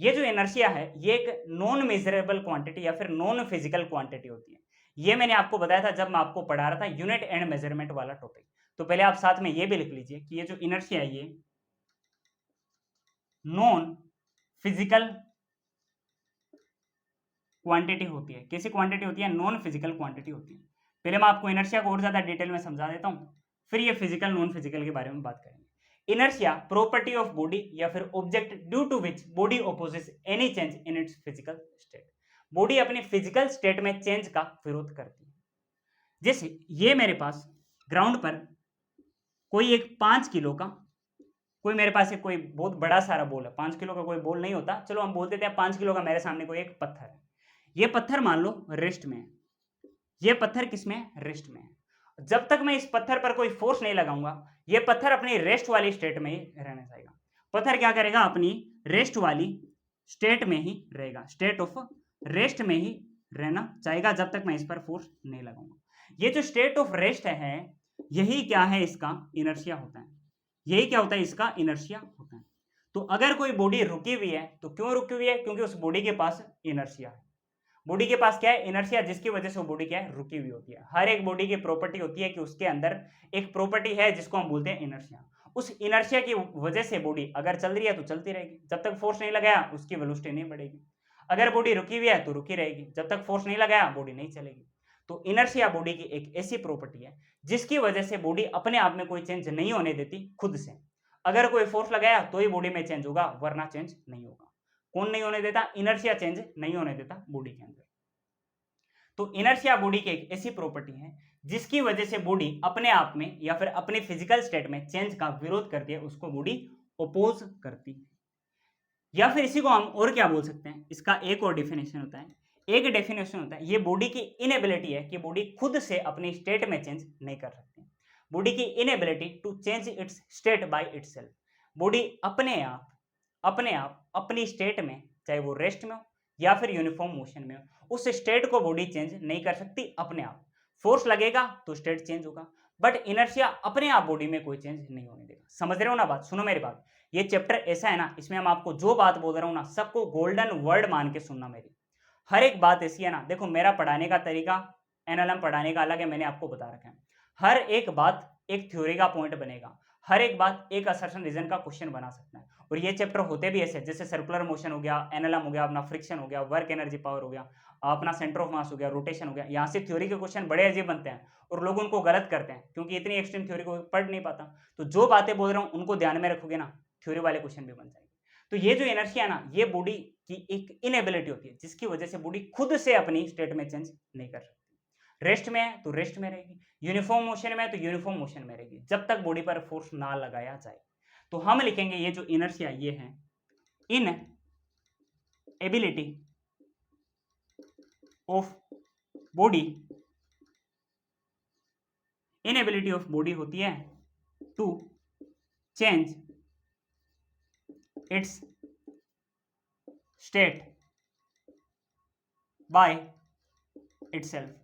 ये जो इनर्शिया है ये एक नॉन मेजरेबल क्वांटिटी या फिर नॉन फिजिकल क्वांटिटी होती है। ये मैंने आपको बताया था जब मैं आपको पढ़ा रहा था यूनिट एंड मेजरमेंट वाला टॉपिक। तो पहले आप साथ में ये भी लिख लीजिए कि ये जो इनर्शिया है ये नॉन फिजिकल क्वांटिटी होती है। कैसी क्वांटिटी होती है? नॉन फिजिकल क्वांटिटी होती है। पहले मैं आपको इनर्शिया को और ज्यादा डिटेल में समझा देता हूं, फिर ये फिजिकल नॉन फिजिकल के बारे में बात करेंगे। इनर्शिया प्रॉपर्टी ऑफ बॉडी या फिर object due to which body opposes any change in its physical state. Body अपनी फिजिकल स्टेट में चेंज का विरोध करती है। जैसे ये मेरे पास ग्राउंड पर कोई एक 5 किलो का कोई मेरे पास एक कोई बहुत बड़ा सारा बॉल है। 5 किलो का कोई बॉल नहीं होता, चलो हम बोल देते हैं 5 किलो का मेरे सामने कोई एक पत्थर है। ये पत्थर मान लो रेस्ट में है। ये पत्थर किसमें है? रेस्ट में है। जब तक मैं इस पत्थर पर कोई फोर्स नहीं लगाऊंगा ये पत्थर अपनी रेस्ट वाली स्टेट में ही रहना चाहेगा। पत्थर क्या करेगा? अपनी रेस्ट वाली स्टेट में ही रहेगा, स्टेट ऑफ रेस्ट में ही रहना चाहेगा जब तक मैं इस पर फोर्स नहीं लगाऊंगा। ये जो स्टेट ऑफ रेस्ट है यही क्या है? इसका इनर्शिया होता है। यही क्या होता है? इसका इनर्शिया होता है। तो अगर कोई बॉडी रुकी हुई है तो क्यों रुकी हुई है? क्योंकि उस बॉडी के पास इनर्शिया है। बॉडी के पास क्या है? इनर्शिया, जिसकी वजह से वो बॉडी क्या है? रुकी हुई होती है। हर एक बॉडी की प्रॉपर्टी होती है कि उसके अंदर एक प्रॉपर्टी है जिसको हम बोलते हैं इनर्शिया। उस इनर्शिया की वजह से बॉडी अगर चल रही है तो चलती रहेगी, जब तक फोर्स नहीं लगाया उसकी वेलोसिटी नहीं बढ़ेगी। अगर बॉडी रुकी हुई है तो रुकी रहेगी, जब तक फोर्स नहीं लगाया बॉडी नहीं चलेगी। तो इनर्शिया बॉडी की एक ऐसी प्रॉपर्टी है जिसकी वजह से बॉडी अपने आप में कोई चेंज नहीं होने देती खुद से। अगर कोई फोर्स लगाया तो ही बॉडी में चेंज होगा, वरना चेंज नहीं होगा। कौन नहीं होने देता? इनर्शिया चेंज नहीं होने देता बॉडी के अंदर। तो इनर्शिया बॉडी की एक ऐसी प्रॉपर्टी है जिसकी वजह से बॉडी अपने आप में या फिर अपने फिजिकल स्टेट में चेंज का विरोध करती है, उसको बॉडी ओपोज करती है। या फिर इसी को हम और क्या बोल सकते हैं? इसका एक और डेफिनेशन होता है। एक डेफिनेशन होता है ये बॉडी की इनएबिलिटी है कि बॉडी खुद से अपनी स्टेट में चेंज नहीं कर सकती। बॉडी की inability to change its state by itself. Body अपने आप अपनी स्टेट में, चाहे वो रेस्ट में हो या फिर यूनिफॉर्म मोशन में हो, उस स्टेट को बॉडी चेंज नहीं कर सकती अपने आप। फोर्स लगेगा तो स्टेट चेंज होगा, बट इनर्शिया अपने आप बॉडी में कोई चेंज नहीं होने देगा। समझ रहे हो ना बात? सुनो मेरी बात। ये चैप्टर ऐसा है ना, इसमें हम आपको जो बात बोल रहा हूं ना सबको गोल्डन वर्ड मान के सुनना। मेरी हर एक बात ऐसी है ना, देखो मेरा पढ़ाने का तरीका एनएलएम पढ़ाने का अलग है, मैंने आपको बता रखा है। हर एक बात एक थ्योरी का पॉइंट बनेगा, हर एक बात एक असर्शन रीजन का क्वेश्चन बना सकता है। और ये चैप्टर होते भी ऐसे, जैसे सर्कुलर मोशन हो गया, एनएलएम हो गया, अपना फ्रिक्शन हो गया, वर्क एनर्जी पावर हो गया, अपना सेंटर ऑफ मास हो गया, रोटेशन हो गया। यहाँ से थ्योरी के क्वेश्चन बड़े अजीब बनते हैं और लोग उनको गलत करते हैं क्योंकि इतनी एक्सट्रीम थ्योरी को पढ़ नहीं पाता। तो जो बातें बोल रहा हूँ उनको ध्यान में रखोगे ना, थ्योरी वाले क्वेश्चन भी बन जाएंगे। तो ये जो एनर्शिया है ना, ये बॉडी की एक इनएबिलिटी होती है जिसकी वजह से बॉडी खुद से अपनी स्टेट में चेंज नहीं कर सकती। रेस्ट में है तो रेस्ट में रहेगी, यूनिफॉर्म मोशन में है तो यूनिफॉर्म मोशन में रहेगी, जब तक बॉडी पर फोर्स ना लगाया जाए। तो हम लिखेंगे ये जो इनर्शिया ये है inability of body, inability of body होती है to change its state by itself.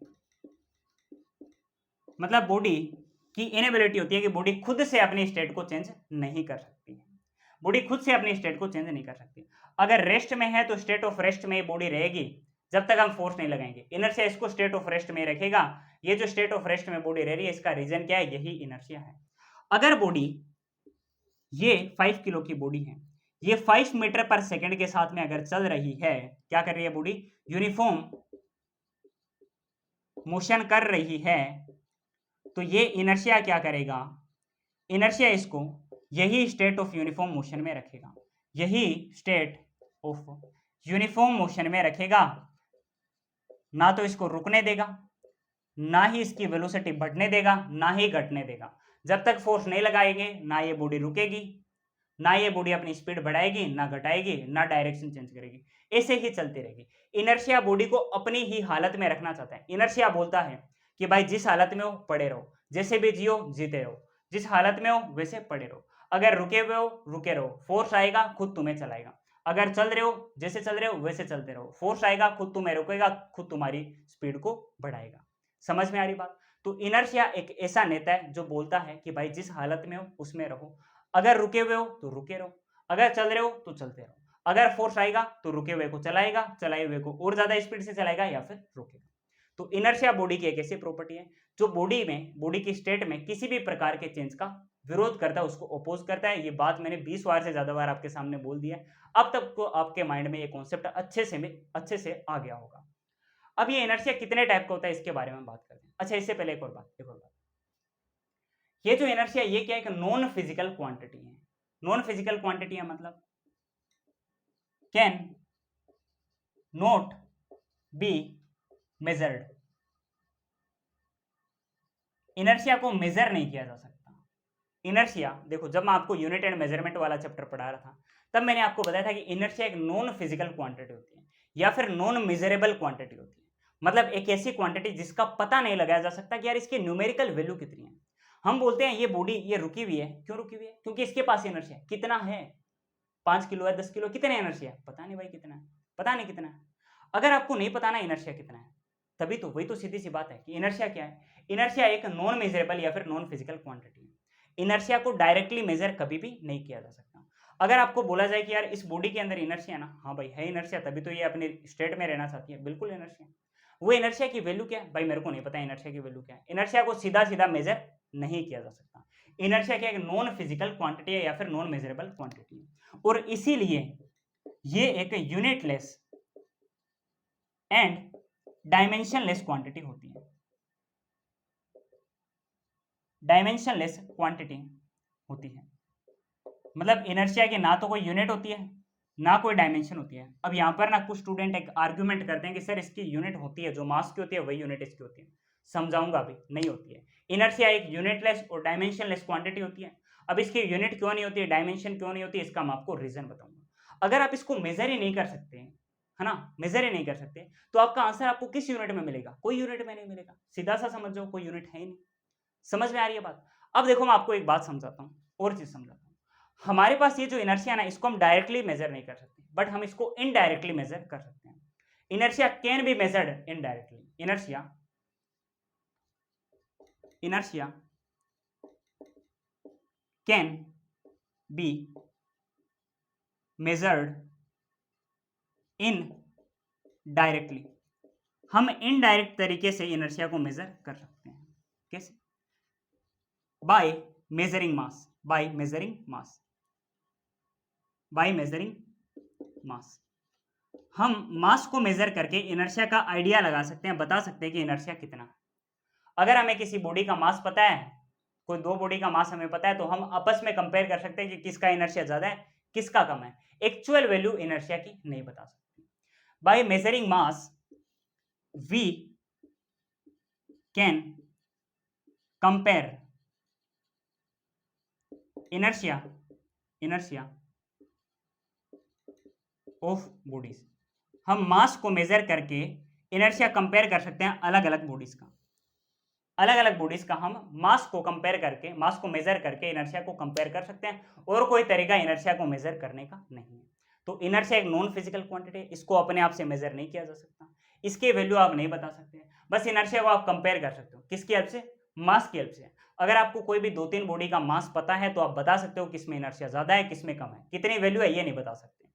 मतलब बॉडी की इनएबिलिटी होती है कि बॉडी खुद से अपनी स्टेट को चेंज नहीं कर सकती है। बॉडी खुद से अपनी स्टेट को चेंज नहीं कर सकती। अगर रेस्ट में है तो स्टेट ऑफ रेस्ट में बॉडी रहेगी जब तक हम फोर्स नहीं लगाएंगे। इनर्शिया इसको स्टेट ऑफ रेस्ट में रखेगा। ये जो स्टेट ऑफ रेस्ट में बॉडी रह रही है इसका रीजन क्या है? यही इनर्शिया है। अगर बॉडी ये 5 किलो की बॉडी है, ये 5 मीटर पर सेकंड के साथ में अगर चल रही है, क्या कर रही है बॉडी? यूनिफॉर्म मोशन कर रही है, तो ये इनर्शिया क्या करेगा? इनर्शिया इसको यही स्टेट ऑफ यूनिफॉर्म मोशन में रखेगा, यही स्टेट ऑफ यूनिफॉर्म मोशन में रखेगा। ना तो इसको रुकने देगा, ना ही इसकी वेलोसिटी बढ़ने देगा, ना ही घटने देगा। जब तक फोर्स नहीं लगाएंगे ना ये बॉडी रुकेगी ना ये बॉडी अपनी स्पीड बढ़ाएगी ना घटाएगी ना डायरेक्शन चेंज करेगी, ऐसे ही चलती रहेगी। इनर्शिया बॉडी को अपनी ही हालत में रखना चाहता है। इनर्शिया बोलता है कि भाई जिस हालत में हो पड़े रहो, जैसे भी जियो जीते रहो, जिस हालत में हो वैसे पड़े रहो, अगर रुके हुए हो रुके रहो, फोर्स आएगा खुद तुम्हें चलाएगा, अगर चल रहे हो जैसे चल रहे हो वैसे चलते रहो, फोर्स आएगा खुद तुम्हें रोकेगा, खुद तुम्हारी स्पीड को बढ़ाएगा। समझ में आ रही बात? तो इनर्शिया एक ऐसा नेता है जो बोलता है कि भाई जिस हालत में हो उसमें रहो, अगर रुके हुए हो तो रुके रहो, अगर चल रहे हो तो चलते रहो, अगर फोर्स आएगा तो रुके हुए को चलाएगा, चलाए हुए को और ज्यादा स्पीड से चलाएगा या फिर रोकेगा। तो इनर्शिया बॉडी की एक ऐसी प्रॉपर्टी है जो बॉडी की स्टेट में किसी भी प्रकार के चेंज का विरोध करता है, उसको अपोज करता है। ये बात मैंने 20 बार से ज्यादा बार आपके सामने बोल दिया है, अब तक को आपके माइंड में ये कॉन्सेप्ट अच्छे से आ गया होगा। अब ये इनर्शिया कितने टाइप का होता है इसके बारे में बात करते हैं। अच्छा, इससे पहले एक और बात, ये जो इनर्शिया ये क्या है कि नॉन फिजिकल क्वांटिटी है। नॉन फिजिकल क्वांटिटी है मतलब can not be measured. Inertia को मेजर नहीं किया जा सकता। इनर्शिया देखो, जब मैं आपको यूनिट एंड मेजरमेंट वाला चैप्टर पढ़ा रहा था तब मैंने आपको बताया था कि इनर्शिया एक नॉन फिजिकल क्वांटिटी होती है या फिर नॉन मेजरेबल क्वांटिटी होती है। मतलब एक ऐसी क्वांटिटी जिसका पता नहीं लगाया जा सकता कि यार इसकी न्यूमेरिकल वैल्यू कितनी है। हम बोलते हैं ये बॉडी ये रुकी हुई है, क्यों रुकी हुई है? क्योंकि इसके पास इनर्शिया कितना है, 5 किलो है, 10 किलो, कितना इनर्शिया है? पता नहीं भाई कितना है, पता नहीं कितना है। अगर आपको नहीं पता ना इनर्शिया कितना है, तभी तो वही तो सीधी सी बात है कि इनर्शिया क्या है। इनर्शिया एक नॉन मेजरेबल या फिर नॉन फिजिकल क्वांटिटी है। इनर्शिया को डायरेक्टली मेजर कभी भी नहीं किया जा सकता। अगर आपको बोला जाए कि यार इस बॉडी के अंदर इनर्शिया है ना, हाँ भाई है इनर्शिया, तभी तो ये अपने स्टेट में रहना चाहती है, बिल्कुल इनर्शिया। वो इनर्शिया की वैल्यू क्या है भाई, मेरे को नहीं पता इनर्शिया की वैल्यू क्या है। इनर्शिया को सीधा सीधा मेजर नहीं किया जा सकता। इनर्शिया क्या एक नॉन फिजिकल क्वांटिटी है या फिर नॉन मेजरेबल क्वांटिटी है, और इसीलिए ये एक यूनिटलेस एंड डायमेंशनलेस क्वांटिटी होती है। डायमेंशनलेस क्वांटिटी होती है मतलब इनर्शिया की ना तो कोई यूनिट होती है ना कोई डायमेंशन होती है। अब यहाँ पर ना कुछ स्टूडेंट एक आर्ग्यूमेंट करते हैं कि सर इसकी यूनिट होती है, जो मास की होती है वही यूनिट इसकी होती है। समझाऊंगा अभी, नहीं होती है। इनर्शिया एक यूनिटलेस और डायमेंशनलेस क्वांटिटी होती है। अब इसकी यूनिट क्यों नहीं होती है, डायमेंशन क्यों नहीं होती है, इसका मैं आपको रीजन बताऊंगा। अगर आप इसको मेजर ही नहीं कर सकते है ना, मेजर ही नहीं कर सकते, तो आपका आंसर आपको किस यूनिट में मिलेगा? कोई यूनिट में नहीं मिलेगा। सीधा सा समझ जाओ, कोई यूनिट है ही नहीं। समझ में आ रही है बात? अब देखो मैं आपको एक बात समझाता हूँ, और चीज समझाता हूँ। हमारे पास ये जो इनर्शिया ना, इसको हम डायरेक्टली मेजर नहीं कर सकते, बट हम इसको इनडायरेक्टली मेजर कर सकते हैं। Inertia can be measured indirectly. Inertia can be measured indirectly. हम इनडायरेक्ट तरीके से इनर्शिया को मेजर कर सकते हैं। कैसे? By measuring mass. By measuring mass. By measuring mass हम मास को मेजर करके इनर्शिया का आइडिया लगा सकते हैं, बता सकते हैं कि इनर्शिया कितना है। अगर हमें किसी बॉडी का मास पता है, कोई दो बॉडी का मास हमें पता है, तो हम आपस में कंपेयर कर सकते हैं कि किसका इनर्शिया ज्यादा है किसका कम है। एक्चुअल वैल्यू इनर्शिया की नहीं बता सकते। By measuring mass we can compare inertia of bodies. हम मास को मेजर करके इनर्शिया कंपेयर कर सकते हैं अलग अलग बॉडीज का। अलग अलग बॉडीज का हम मास को कंपेयर करके, मास को मेजर करके इनर्शिया को कंपेयर कर सकते हैं, और कोई तरीका इनर्शिया को मेजर करने का नहीं है। तो इनर्शिया एक नॉन फिजिकल क्वांटिटी है, इसको अपने आप से मेजर नहीं किया जा सकता, इसकी वैल्यू आप नहीं बता सकते। बस इनर्शिया को आप कंपेयर कर सकते हो, किसकी हेल्प से? मास की हेल्प से। अगर आपको कोई भी 2-3 बॉडी का मास पता है तो आप बता सकते हो किसमें इनर्शिया ज्यादा है किसमें कम है, कितनी वैल्यू है ये नहीं बता सकते।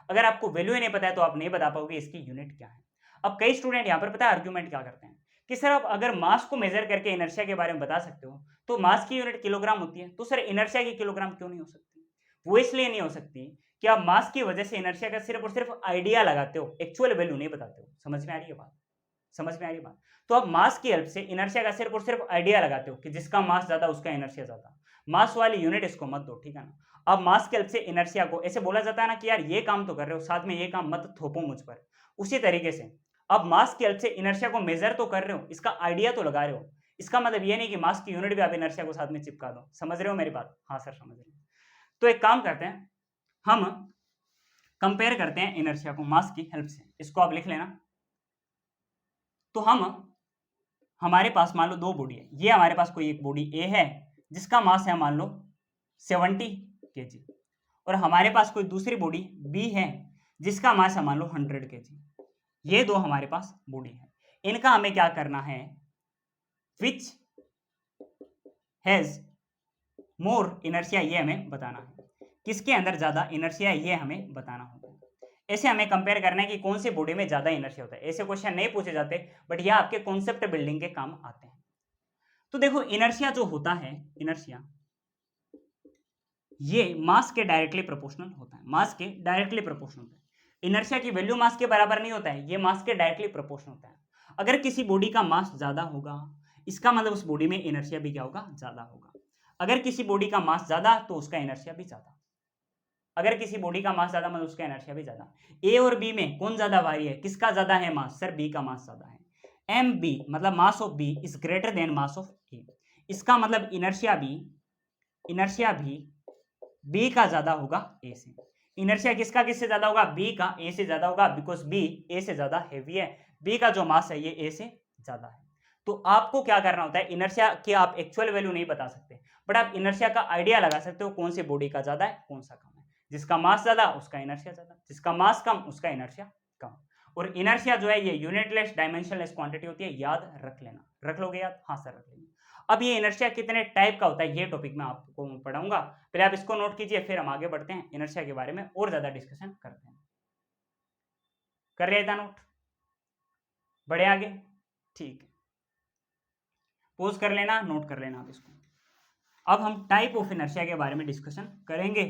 अगर आपको वैल्यू ही नहीं पता है तो आप नहीं बता पाओगे इसकी यूनिट क्या है। अब कई स्टूडेंट यहाँ पर पता है आर्ग्यूमेंट क्या करते हैं कि सर आप अगर मास को मेजर करके इनर्शिया के बारे में बता सकते हो तो मास की यूनिट किलोग्राम होती है, तो सर इनर्शिया की किलोग्राम क्यों नहीं हो सकती? वो इसलिए नहीं हो सकती कि आप मास की वजह से इनर्शिया का सिर्फ और सिर्फ आइडिया लगाते हो, एक्चुअल वैल्यू नहीं बताते हो। समझ में आ रही है बात? समझ में आ रही है बात? तो आप मास की हेल्प से इनर्शिया का सिर्फ और सिर्फ आइडिया लगाते हो कि जिसका मास ज्यादा उसका इनर्शिया ज्यादा। मास वाली यूनिट इसको मत दो, ठीक है ना। अब मास के हेल्प से इनर्शिया को ऐसे बोला जाता है ना कि यार ये काम तो कर रहे हो, साथ में ये काम मत थोपो मुझ पर। उसी तरीके से अब मास की हेल्प से इनर्शिया को मेजर तो कर रहे हो, इसका आइडिया तो लगा रहे हो। इसका मतलब ये नहीं कि मास की यूनिट भी आप इनर्शिया को साथ में चिपका दो। समझ रहे हो मेरी बात? हाँ सर समझ रहे हो। तो एक काम करते हैं, हम कंपेयर करते हैं इनर्शिया को मास की हेल्प से। इसको आप लिख लेना। तो हमारे पास मान लो दो बॉडी है, ये हमारे पास कोई एक बॉडी ए है जिसका मास है मान लो 70 kg, और हमारे पास कोई दूसरी बॉडी बी है जिसका मास है मान लो 100 kg। ये दो हमारे पास बॉडी है, इनका हमें क्या करना है, विच हैज मोर इनर्शिया, ये हमें बताना है। किसके अंदर ज्यादा इनर्शिया है ये हमें बताना होगा। ऐसे हमें कंपेयर करना है कि कौन सी बॉडी में ज्यादा इनर्शिया होता है। ऐसे क्वेश्चन नहीं पूछे जाते, बट यह आपके कॉन्सेप्ट बिल्डिंग के काम आते हैं। तो देखो इनर्शिया जो होता है, इनर्शिया ये मास के डायरेक्टली प्रोपोर्शनल होता है, मास के डायरेक्टली प्रोपोर्शनल होता है। इनर्शिया की वैल्यू मास के बराबर नहीं होता है, ये मास के डायरेक्टली प्रोपोर्शनल होता है। अगर किसी बॉडी का मास ज्यादा होगा, इसका मतलब उस बॉडी में इनर्शिया भी क्या होगा, ज्यादा होगा। अगर किसी बॉडी का मास ज्यादा तो उसका इनर्शिया भी ज्यादा। अगर किसी बॉडी का मास ज्यादा मतलब उसका इनर्शिया भी ज्यादा। ए और बी में कौन ज्यादा भारी है, किसका ज्यादा है मास, सर बी का मास ज्यादा है। एम बी मतलब mass of B is greater than mass of A. इसका मतलब इनर्शिया भी बी का ज्यादा होगा ए से। इनर्शिया किसका किससे ज्यादा होगा, बी का ए से ज्यादा होगा, बिकॉज बी ए से ज्यादा हेवी है। बी का जो मास है ये ए से ज्यादा है। तो आपको क्या करना होता है, इनर्शिया की आप एक्चुअल वैल्यू नहीं बता सकते, बट आप इनर्शिया का आइडिया लगा सकते हो कौन सी बॉडी का ज्यादा है कौन सा कम है। जिसका मास ज्यादा उसका इनर्शिया ज्यादा, जिसका मास कम उसका इनर्शिया कम। और इनर्शिया जो है ये यूनिटलेस डायमेंशनलेस क्वांटिटी होती है, याद रख लेना। रख लोगे याद, हाँ सर रख लेंगे। अब ये इनर्शिया कितने टाइप का होता है ये टॉपिक मैं आपको पढ़ाऊंगा, पहले आप इसको नोट कीजिए, फिर हम आगे बढ़ते हैं इनर्शिया के बारे में और ज्यादा डिस्कशन करते हैं। कर लिया था नोट, बढ़े आगे, ठीक है। पोज कर लेना, नोट कर लेना आप इसको। अब हम टाइप ऑफ इनर्शिया के बारे में डिस्कशन करेंगे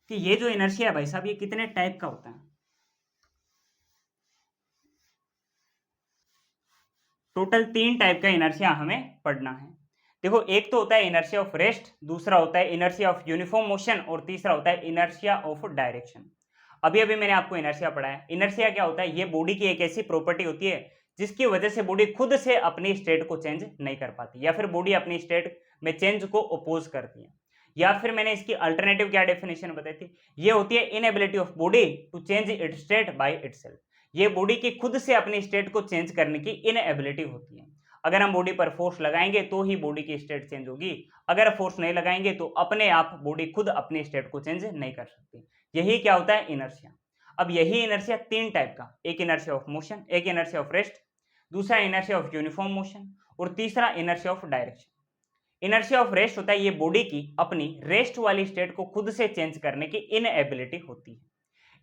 कि ये जो इनर्शिया है भाई साहब ये कितने टाइप का होता है। टोटल 3 टाइप का इनर्शिया हमें पढ़ना है। देखो एक तो होता है इनर्शिया ऑफ रेस्ट, दूसरा होता है इनर्शिया ऑफ यूनिफॉर्म मोशन, और तीसरा होता है इनर्शिया ऑफ डायरेक्शन। अभी अभी मैंने आपको इनर्शिया पढ़ाया। इनर्शिया क्या होता है, ये बॉडी की एक ऐसी प्रॉपर्टी होती है जिसकी वजह से बॉडी खुद से अपनी स्टेट को चेंज नहीं कर पाती, या फिर बॉडी अपनी स्टेट में चेंज को अपोज करती है। या फिर मैंने इसकी अल्टरनेटिव क्या डेफिनेशन बताई थी, ये होती है inability of body to change its state by itself. ये बॉडी की खुद से अपनी स्टेट को चेंज करने की इनएबिलिटी होती है। अगर हम बॉडी पर फोर्स लगाएंगे तो ही बॉडी की स्टेट चेंज होगी, अगर फोर्स नहीं लगाएंगे तो अपने आप बॉडी खुद अपनी स्टेट को चेंज नहीं कर सकती। यही क्या होता है इनर्शिया। अब यही इनर्शिया 3 टाइप का, एक इनर्शिया ऑफ मोशन, एक इनर्शिया ऑफ रेस्ट, दूसरा इनर्शिया ऑफ यूनिफॉर्म मोशन, और तीसरा inertia of direction. Inertia of rest होता है ये बॉडी की अपनी रेस्ट वाली स्टेट को खुद से चेंज करने की इनएबिलिटी होती है।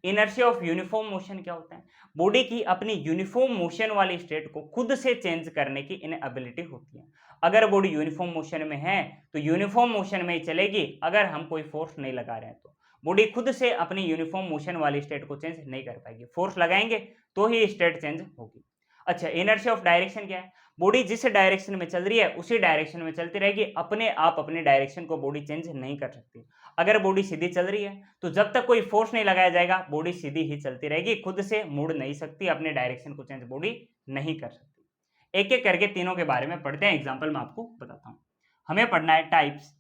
इनर्शिया ऑफ यूनिफॉर्म मोशन क्या होता है, बॉडी की अपनी यूनिफॉर्म मोशन वाली स्टेट को खुद से चेंज करने की इनएबिलिटी होती है। अगर बॉडी यूनिफॉर्म मोशन में है तो यूनिफॉर्म मोशन में ही चलेगी, अगर हम कोई फोर्स नहीं लगा रहे हैं तो बॉडी खुद से अपनी यूनिफॉर्म मोशन वाली स्टेट को चेंज नहीं कर पाएगी, फोर्स लगाएंगे तो ही स्टेट चेंज होगी। अच्छा, इनर्शिया ऑफ डायरेक्शन क्या है, बॉडी जिस डायरेक्शन में चल रही है उसी डायरेक्शन में चलती रहेगी, अपने आप अपनी डायरेक्शन को बॉडी चेंज नहीं कर सकती। अगर बॉडी सीधी चल रही है तो जब तक कोई फोर्स नहीं लगाया जाएगा बॉडी सीधी ही चलती रहेगी, खुद से मुड़ नहीं सकती, अपने डायरेक्शन को चेंज बॉडी नहीं कर सकती। एक एक करके तीनों के बारे में पढ़ते हैं, एग्जाम्पल मैं आपको बताता हूं। हमें पढ़ना है टाइप्स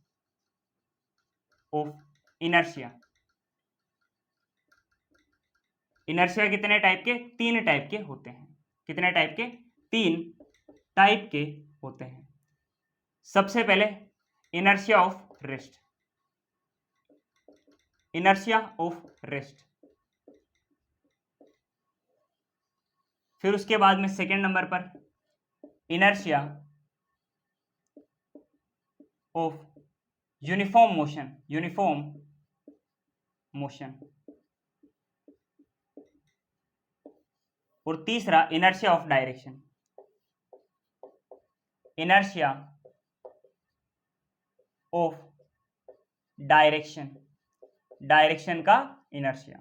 ऑफ इनर्शिया। इनर्शिया कितने टाइप के, 3 टाइप के होते हैं। कितने टाइप के, 3 टाइप के होते हैं। सबसे पहले inertia of rest, inertia of rest. फिर उसके बाद में सेकंड नंबर पर inertia of uniform motion, uniform motion, और तीसरा inertia of direction, inertia of direction, direction का इनर्शिया।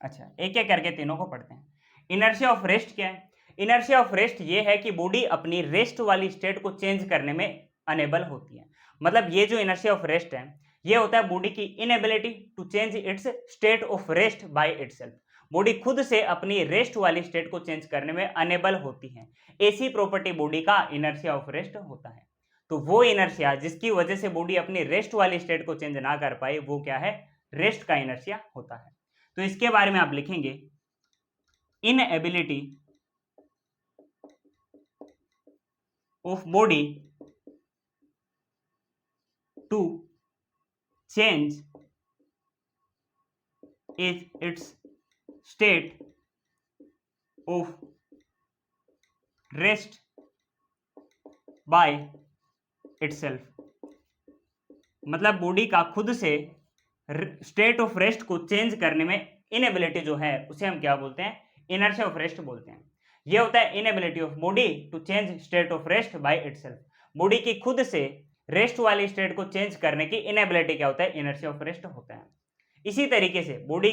अच्छा, एक एक करके तीनों को पढ़ते हैं। इनर्शिया ऑफ रेस्ट क्या है, इनर्शिया ऑफ रेस्ट ये है कि बॉडी अपनी रेस्ट वाली स्टेट को चेंज करने में अनेबल होती है। मतलब ये जो इनर्शिया ऑफ रेस्ट है ये होता है बॉडी की inability to change its state of rest by itself. Body खुद से अपनी रेस्ट वाली स्टेट को चेंज करने में अनेबल होती है, ऐसी प्रॉपर्टी बॉडी का इनर्शिया ऑफ रेस्ट होता है। तो वो इनर्शिया जिसकी वजह से बॉडी अपनी रेस्ट वाली स्टेट को चेंज ना कर पाए वो क्या है, रेस्ट का इनर्शिया होता है। तो इसके बारे में आप लिखेंगे inability of body to change its state of rest by itself। मतलब बॉडी का खुद से स्टेट ऑफ रेस्ट को चेंज करने में इनएबिलिटी जो है उसे हम क्या बोलते हैं, इनर्शिया ऑफ रेस्ट बोलते हैं। ये होता है inability of body to change state of rest by itself. Body की खुद से रेस्ट वाली स्टेट को चेंज करने की इनएबिलिटी क्या होता है, इनर्शिया ऑफ रेस्ट होता है। इसी तरीके से बॉडी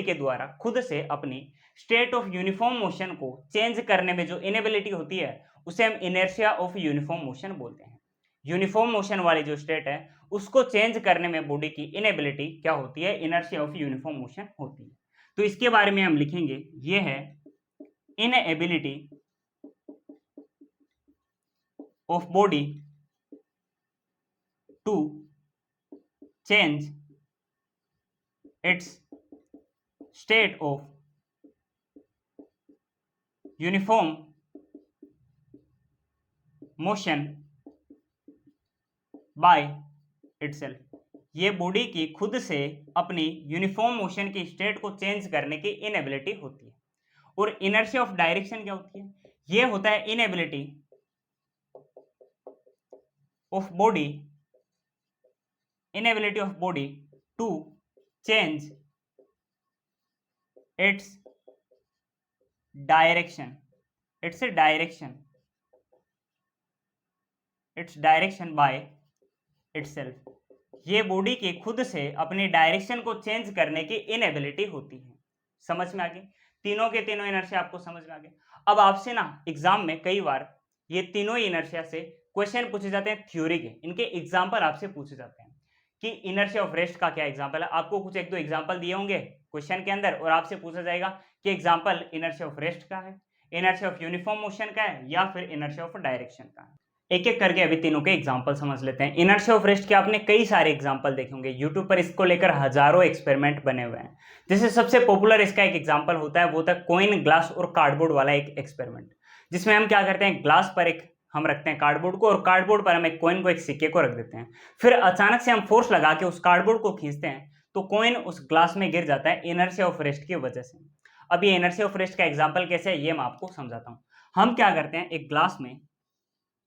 के द्वारा खुद से अपनी स्टेट ऑफ यूनिफॉर्म मोशन को चेंज करने में जो इनएबिलिटी होती है उसे हम इनर्शिया ऑफ यूनिफॉर्म मोशन बोलते हैं। यूनिफॉर्म मोशन वाली जो स्टेट है उसको चेंज करने में बॉडी की इनएबिलिटी क्या होती है, इनर्शिया ऑफ यूनिफॉर्म मोशन होती है। तो इसके बारे में हम लिखेंगे, ये है inability of body to change its state of uniform motion by itself। ये बॉडी की खुद से अपनी यूनिफॉर्म मोशन की स्टेट को चेंज करने की इनएबिलिटी होती है। और इनर्शिया ऑफ डायरेक्शन क्या होती है, ये होता है inability of body to change its direction by itself। ये बॉडी की खुद से अपनी डायरेक्शन को चेंज करने की इनएबिलिटी होती है। समझ में आ गई, तीनों के तीनों इनर्शिया आपको समझ में आ गए। अब आपसे ना एग्जाम में कई बार ये तीनों इनर्शिया से क्वेश्चन पूछे जाते हैं थ्योरी के, इनके एग्जाम्पल आपसे पूछे जाते हैं कि इनर्शिया ऑफ रेस्ट का क्या एग्जांपल है। आपको कुछ एक दो एग्जांपल दिए होंगे क्वेश्चन के अंदर और आपसे पूछा जाएगा कि एग्जांपल इनर्शिया ऑफ रेस्ट का है, इनर्शिया ऑफ यूनिफॉर्म मोशन का है या फिर इनर्शिया ऑफ डायरेक्शन का है। एक एक करके अभी तीनों के एग्जांपल समझ लेते हैं। इनर्शिया ऑफ रेस्ट के आपने कई सारे एग्जांपल देखे होंगे, यूट्यूब पर इसको लेकर हजारों एक्सपेरिमेंट बने हुए हैं। जैसे सबसे पॉपुलर इसका एक एग्जांपल होता है वो होता है कॉइन, ग्लास और कार्डबोर्ड वाला एक एक्सपेरिमेंट, जिसमें हम क्या करते हैं, ग्लास पर एक हम रखते हैं कार्डबोर्ड को और कार्डबोर्ड पर हम एक कॉइन को, एक सिक्के को रख देते हैं। फिर अचानक से हम फोर्स लगा के उस कार्डबोर्ड को खींचते हैं तो कॉइन उस ग्लास में गिर जाता है इनर्शिया ऑफ रेस्ट की वजह से। अब ये इनर्शिया ऑफ रेस्ट का एग्जांपल कैसे है ये मैं आपको समझाता हूं। हम क्या करते हैं, एक ग्लास में,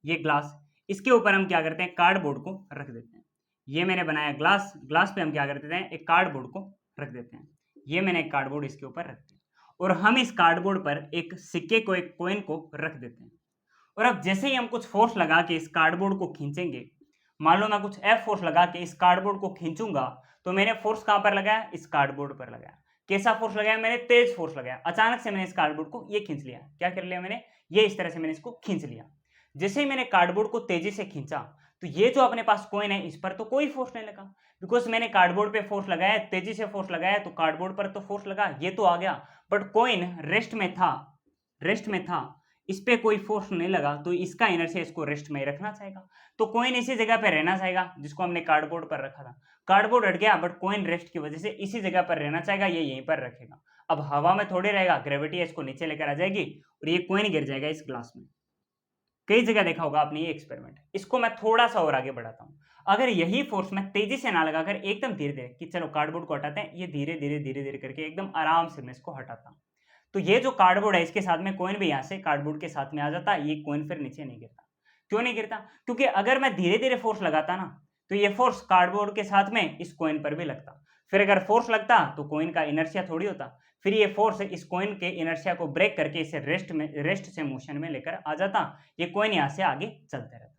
ये ग्लास, इसके ऊपर हम क्या करते हैं, कार्डबोर्ड को रख देते हैं। ये मैंने बनाया ग्लास, ग्लास पे हम क्या कर देते हैं, एक कार्डबोर्ड को रख देते हैं। ये मैंने एक कार्डबोर्ड इसके ऊपर रख दिया और हम इस कार्डबोर्ड पर एक सिक्के को, एक कॉइन को रख देते हैं। और अब जैसे ही हम कुछ फोर्स लगा के इस कार्डबोर्ड को खींचेंगे, मान लो मैं कुछ एफ फोर्स लगा के इस कार्डबोर्ड को खींचूंगा तो मैंने फोर्स कहां पर लगाया, इस कार्डबोर्ड पर लगाया। कैसा फोर्स लगाया, मैंने तेज फोर्स लगाया। अचानक से मैंने इस कार्डबोर्ड को ये खींच लिया। क्या कर लिया मैंने, ये इस तरह से मैंने इसको खींच लिया। जैसे ही मैंने कार्डबोर्ड को तेजी से खींचा तो ये जो अपने पास कॉइन है इस पर तो कोई फोर्स नहीं लगा, बिकॉज मैंने कार्डबोर्ड पे फोर्स लगाया, तेजी से फोर्स लगाया तो कार्डबोर्ड पर तो फोर्स लगा, ये तो आ गया। बट कॉइन रेस्ट में था, इस पे कोई फोर्स नहीं लगा, तो इसका इनर्शिया इसको रेस्ट में ही रखना चाहेगा। तो कॉइन इसी जगह पे रहना चाहेगा जिसको हमने कार्डबोर्ड पर रखा था। कार्डबोर्ड हट गया बट कॉइन रेस्ट की वजह से इसी जगह पर रहना चाहेगा, ये यहीं पर रखेगा। अब हवा में थोड़े रहेगा, ग्रेविटी इसको नीचे लेकर आ जाएगी और ये कॉइन गिर जाएगा इस ग्लास में। कई जगह देखा होगा आपने ये एक्सपेरिमेंट। इसको मैं थोड़ा सा और आगे बढ़ाता हूं। अगर यही फोर्स मैं तेजी से ना लगाकर एकदम धीरे धीरे, कि चलो कार्डबोर्ड को हटाते हैं, ये धीरे धीरे करके एकदम आराम से मैं इसको हटाता हूं, तो ये जो कार्डबोर्ड है इसके साथ में कॉइन भी यहां से कार्डबोर्ड के साथ में आ जाता है। ये कॉइन फिर नीचे नहीं गिरता। क्यों नहीं गिरता, क्योंकि अगर मैं धीरे धीरे फोर्स लगाता ना तो ये फोर्स कार्डबोर्ड के साथ में इस कॉइन पर भी लगता। फिर अगर फोर्स लगता तो कॉइन का इनर्शिया थोड़ी होता, फिर ये फोर्स इस कॉइन के इनर्शिया को ब्रेक करके इसे रेस्ट से मोशन में लेकर आ जाता। ये कॉइन यहां से आगे चलते रहता।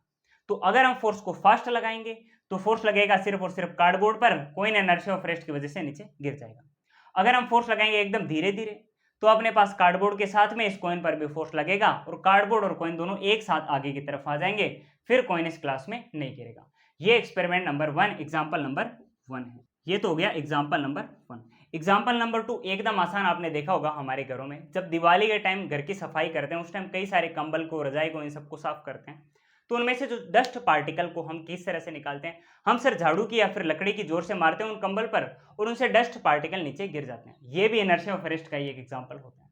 तो अगर हम फोर्स को फास्ट लगाएंगे तो फोर्स लगेगा सिर्फ और सिर्फ कार्डबोर्ड पर, कॉइन इनर्शिया ऑफ रेस्ट की वजह से नीचे गिर जाएगा। अगर हम फोर्स लगाएंगे एकदम धीरे धीरे तो अपने पास कार्डबोर्ड के साथ में इस कॉइन पर भी फोर्स लगेगा और कार्डबोर्ड और कॉइन दोनों एक साथ आगे की तरफ आ जाएंगे, फिर कॉइन इस क्लास में नहीं गिरेगा। ये एक्सपेरिमेंट नंबर 1, एग्जांपल नंबर 1 है। ये तो हो गया एग्जांपल नंबर 1। एग्जांपल नंबर 2 एकदम आसान, आपने देखा होगा हमारे घरों में जब दिवाली के टाइम घर की सफाई करते हैं उस टाइम कई सारे कंबल को, रजाई को, इन सबको साफ करते हैं। तो उनमें से जो डस्ट पार्टिकल को हम किस तरह से निकालते हैं, हम सर झाड़ू की या फिर लकड़ी की जोर से मारते हैं उन कंबल पर और उनसे डस्ट पार्टिकल नीचे गिर जाते हैं। ये भी इनर्शिया ऑफ रेस्ट का ही एक एग्जांपल होता है।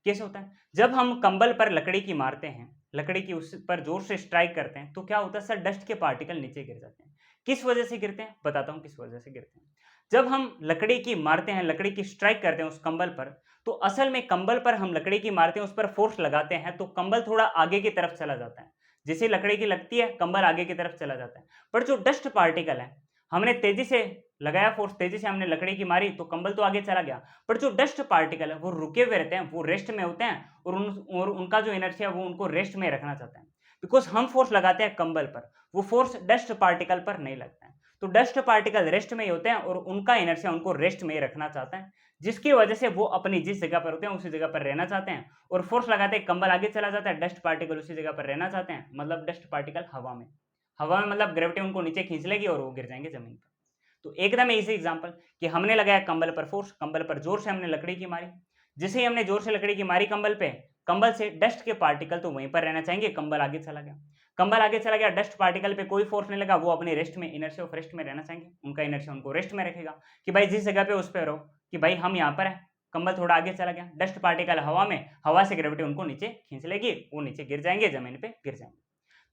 कैसे होता है, जब हम कंबल पर लकड़ी की मारते हैं, लकड़ी की उस पर जोर से स्ट्राइक करते हैं तो क्या होता है सर, डस्ट के पार्टिकल नीचे गिर जाते हैं। किस वजह से गिरते हैं, बताता हूं किस वजह से गिरते हैं। जब हम लकड़ी की मारते हैं, लकड़ी की स्ट्राइक करते हैं उस कंबल पर, तो असल में कंबल पर हम लकड़ी की मारते हैं, उस पर फोर्स लगाते हैं तो कंबल थोड़ा आगे की तरफ चला जाता है। जैसे लकड़ी की लगती है कंबल आगे की तरफ चला जाता है। पर जो डस्ट पार्टिकल है, हमने तेजी से लगाया फोर्स, तेजी से हमने लकड़ी की मारी तो कंबल तो आगे चला गया, पर जो डस्ट पार्टिकल है वो रुके हुए रहते हैं, वो रेस्ट में होते हैं और उनका जो इनर्शिया वो उनको रेस्ट में रखना चाहते हैं। बिकॉज हम फोर्स लगाते हैं कंबल पर, वो फोर्स डस्ट पार्टिकल पर नहीं लगता है। तो डस्ट पार्टिकल रेस्ट में ही होते हैं और उनका इनर्शिया उनको रेस्ट में ही रखना चाहता है, जिसकी वजह से वो अपनी जिस जगह पर होते हैं उसी जगह पर रहना चाहते हैं और फोर्स लगाते हैं कंबल आगे चला जाता है, डस्ट पार्टिकल उसी जगह पर रहना चाहते हैं। मतलब डस्ट पार्टिकल हवा में, हवा में मतलब ग्रेविटी उनको नीचे खींच लेगी और वो गिर जाएंगे जमीन पर। तो एकदम इजी एग्जांपल कि हमने लगाया कंबल पर फोर्स, कंबल पर जोर से हमने लकड़ी की मारी, जिसे ही हमने जोर से लकड़ी की मारी कंबल पे, कंबल से डस्ट के पार्टिकल तो वहीं पर रहना चाहेंगे, कंबल आगे चला गया, कंबल आगे चला गया, डस्ट पार्टिकल पे कोई फोर्स नहीं लगा, वो अपने रेस्ट में, इनर्शिया ऑफ रेस्ट में रहना चाहेंगे, उनका इनर्शिया उनको रेस्ट में रखेगा कि भाई जिस जगह पे उस पर रहो, कि भाई हम यहाँ पर है, कंबल थोड़ा आगे चला गया, डस्ट पार्टिकल हवा में, हवा से ग्रेविटी उनको नीचे खींच लेगी, वो नीचे गिर जाएंगे, जमीन पे गिर जाएंगे।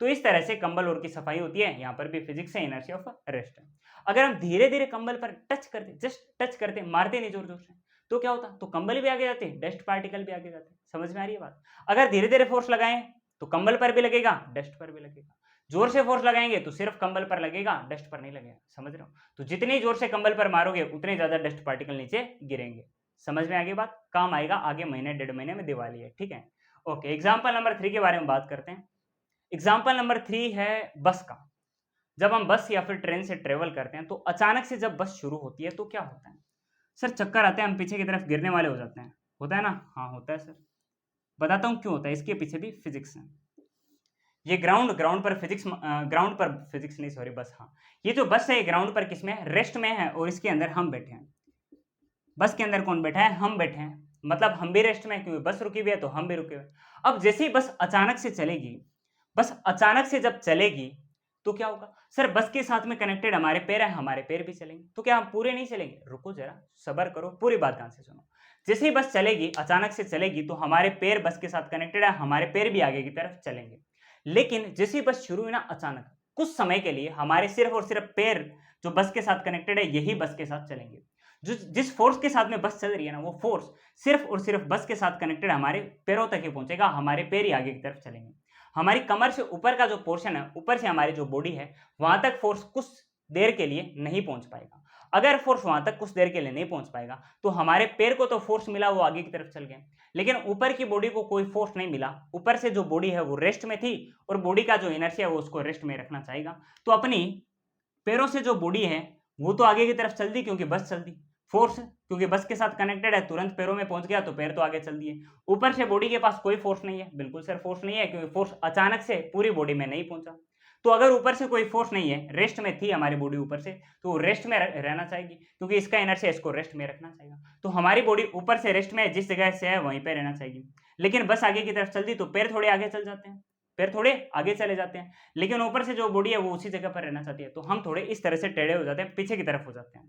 तो इस तरह से कंबल और की सफाई होती है, यहाँ पर भी फिजिक्स है, इनर्शिया ऑफ रेस्ट है। अगर हम धीरे धीरे कंबल पर टच करते, जस्ट टच करते, मारते नहीं जोर जोर से, तो क्या होता, तो कंबल भी आगे जाते, डस्ट पार्टिकल भी आगे जाते। समझ में आ रही है बात। अगर धीरे धीरे फोर्स लगाएं तो कंबल पर भी लगेगा, डस्ट पर भी लगेगा। जोर से फोर्स लगाएंगे तो सिर्फ कंबल पर लगेगा, डस्ट पर नहीं लगेगा। समझ रहे हो। तो जितनी जोर से कंबल पर मारोगे उतने ज्यादा डस्ट पार्टिकल नीचे गिरेंगे। समझ में आ गई बात। काम आएगा आगे महीने डेढ़ महीने में, दिवाली है, ठीक है। ओके, एग्जाम्पल नंबर 3 के बारे में बात करते हैं। एग्जाम्पल नंबर 3 है बस का। जब हम बस या फिर ट्रेन से ट्रेवल करते हैं तो अचानक से जब बस शुरू होती है तो क्या होता है सर, चक्कर आते हैं, हम पीछे की तरफ गिरने वाले हो जाते हैं, होता है ना। हाँ होता है सर, बताता हूँ क्यों होता है, इसके पीछे भी फिजिक्स है। ये ग्राउंड पर फिजिक्स, ग्राउंड पर फिजिक्स नहीं, सॉरी, बस, हाँ, ये जो बस है ग्राउंड पर किस में है, रेस्ट में है, और इसके अंदर हम बैठे हैं। बस के अंदर कौन बैठा है, हम बैठे हैं, मतलब हम भी रेस्ट में, क्योंकि बस रुकी हुई है तो हम भी रुके हुए। अब जैसे ही बस अचानक से चलेगी, बस अचानक से जब चलेगी तो क्या होगा सर, बस के साथ में कनेक्टेड हमारे पैर है, हमारे पैर भी चलेंगे। तो क्या हम पूरे नहीं चलेंगे, रुको जरा, सबर करो, पूरी बात ध्यान से सुनो। जैसे ही बस चलेगी, अचानक से चलेगी, तो हमारे पैर बस के साथ कनेक्टेड है, हमारे पैर भी आगे की तरफ चलेंगे। लेकिन जैसे ही बस शुरू हुई ना, अचानक कुछ समय के लिए हमारे सिर्फ और सिर्फ पैर जो बस के साथ कनेक्टेड है यही बस के साथ चलेंगे। जो जिस फोर्स के साथ में बस चल रही है ना, वो फोर्स सिर्फ और सिर्फ बस के साथ कनेक्टेड हमारे पैरों तक ही पहुंचेगा, हमारे पैर ही आगे की तरफ चलेंगे। हमारी कमर से ऊपर का जो पोर्शन है, ऊपर से हमारी जो बॉडी है, वहां तक फोर्स कुछ देर के लिए नहीं पहुंच पाएगा। अगर फोर्स वहां तक कुछ देर के लिए नहीं पहुंच पाएगा तो हमारे पैर को तो फोर्स मिला, वो आगे की तरफ चल गए, लेकिन ऊपर की बॉडी को कोई फोर्स नहीं मिला। ऊपर से जो बॉडी है वो रेस्ट में थी और बॉडी का जो इनर्शिया है वो उसको रेस्ट में रखना चाहेगा। तो अपनी पैरों से जो बॉडी है वो तो आगे की तरफ चल दी क्योंकि बस चल दी, फोर्स क्योंकि बस के साथ कनेक्टेड है, तुरंत पैरों में पहुंच गया तो पैर तो आगे चल दिए। ऊपर से बॉडी के पास कोई फोर्स नहीं है, बिल्कुल सर फोर्स नहीं है, क्योंकि फोर्स अचानक से पूरी बॉडी में नहीं पहुंचा। तो अगर ऊपर से कोई फोर्स नहीं है, रेस्ट में थी हमारी बॉडी ऊपर से, तो रेस्ट में रहना चाहेगी क्योंकि इसका इनर्शिया इसको रेस्ट में रखना चाहिए। तो हमारी बॉडी ऊपर से रेस्ट में, जिस जगह से है वहीं पे रहना चाहिए। लेकिन बस आगे की तरफ चल दी तो पैर थोड़े आगे चल जाते हैं, पैर थोड़े आगे चले जाते हैं, लेकिन ऊपर से जो बॉडी है वो उसी जगह पर रहना चाहती है। तो हम थोड़े इस तरह से टेढ़े हो जाते हैं, पीछे की तरफ हो जाते हैं,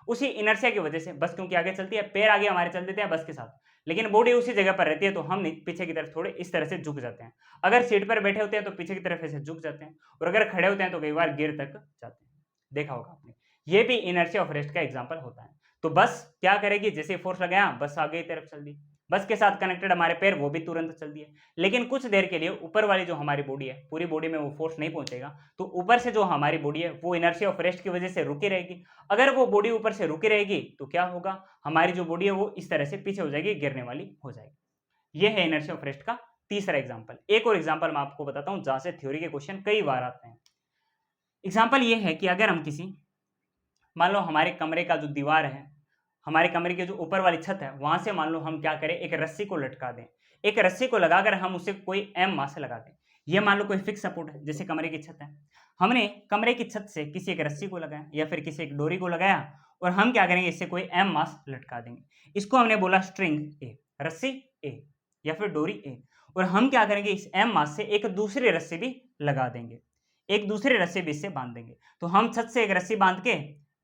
उसी इनर्शिया की वजह से। बस क्योंकि आगे चलती है, पैर आगे हमारे चल देते हैं बस के साथ, लेकिन बॉडी उसी जगह पर रहती है, तो हम पीछे की तरफ थोड़े इस तरह से झुक जाते हैं। अगर सीट पर बैठे होते हैं तो पीछे की तरफ ऐसे झुक जाते हैं, और अगर खड़े होते हैं तो कई बार गिर तक जाते हैं, देखा होगा आपने। ये भी इनर्शिया ऑफ रेस्ट का एग्जाम्पल होता है। तो बस क्या करेगी, जैसे फोर्स लगाया बस आगे की तरफ चल दी, बस के साथ कनेक्टेड हमारे पैर वो भी तुरंत चल दिए, लेकिन कुछ देर के लिए ऊपर वाली जो हमारी बॉडी है, पूरी बॉडी में वो फोर्स नहीं पहुंचेगा। तो ऊपर से जो हमारी बॉडी है वो इनर्शिया ऑफ रेस्ट की वजह से रुकी रहेगी। अगर वो बॉडी ऊपर से रुकी रहेगी तो क्या होगा, हमारी जो बॉडी है वो इस तरह से पीछे हो जाएगी, गिरने वाली हो जाएगी। ये है इनर्शिया ऑफ रेस्ट का तीसरा एग्जाम्पल। एक और एग्जाम्पल मैं आपको बताता हूं जहां से थ्योरी के क्वेश्चन कई बार आते हैं। एग्जाम्पल ये है कि अगर हम किसी, मान लो हमारे कमरे का जो दीवार है, हमारे कमरे की जो ऊपर वाली छत है, वहां से मान लो हम क्या करें, एक रस्सी को लटका दें। एक रस्सी को लगाकर हम उसे कोई एम मास लगा दें। ये मान लो कोई फिक्स सपोर्ट है, जैसे कमरे की छत है, हमने कमरे की छत से किसी एक रस्सी को लगाया या फिर किसी एक डोरी को लगाया, और हम क्या करेंगे, इससे कोई एम मास लटका देंगे। इसको हमने बोला स्ट्रिंग ए, रस्सी ए या फिर डोरी ए। और हम क्या करेंगे, इस m मास से एक दूसरी रस्सी भी लगा देंगे, एक दूसरी रस्सी भी इससे बांध देंगे। तो हम छत से एक रस्सी बांध के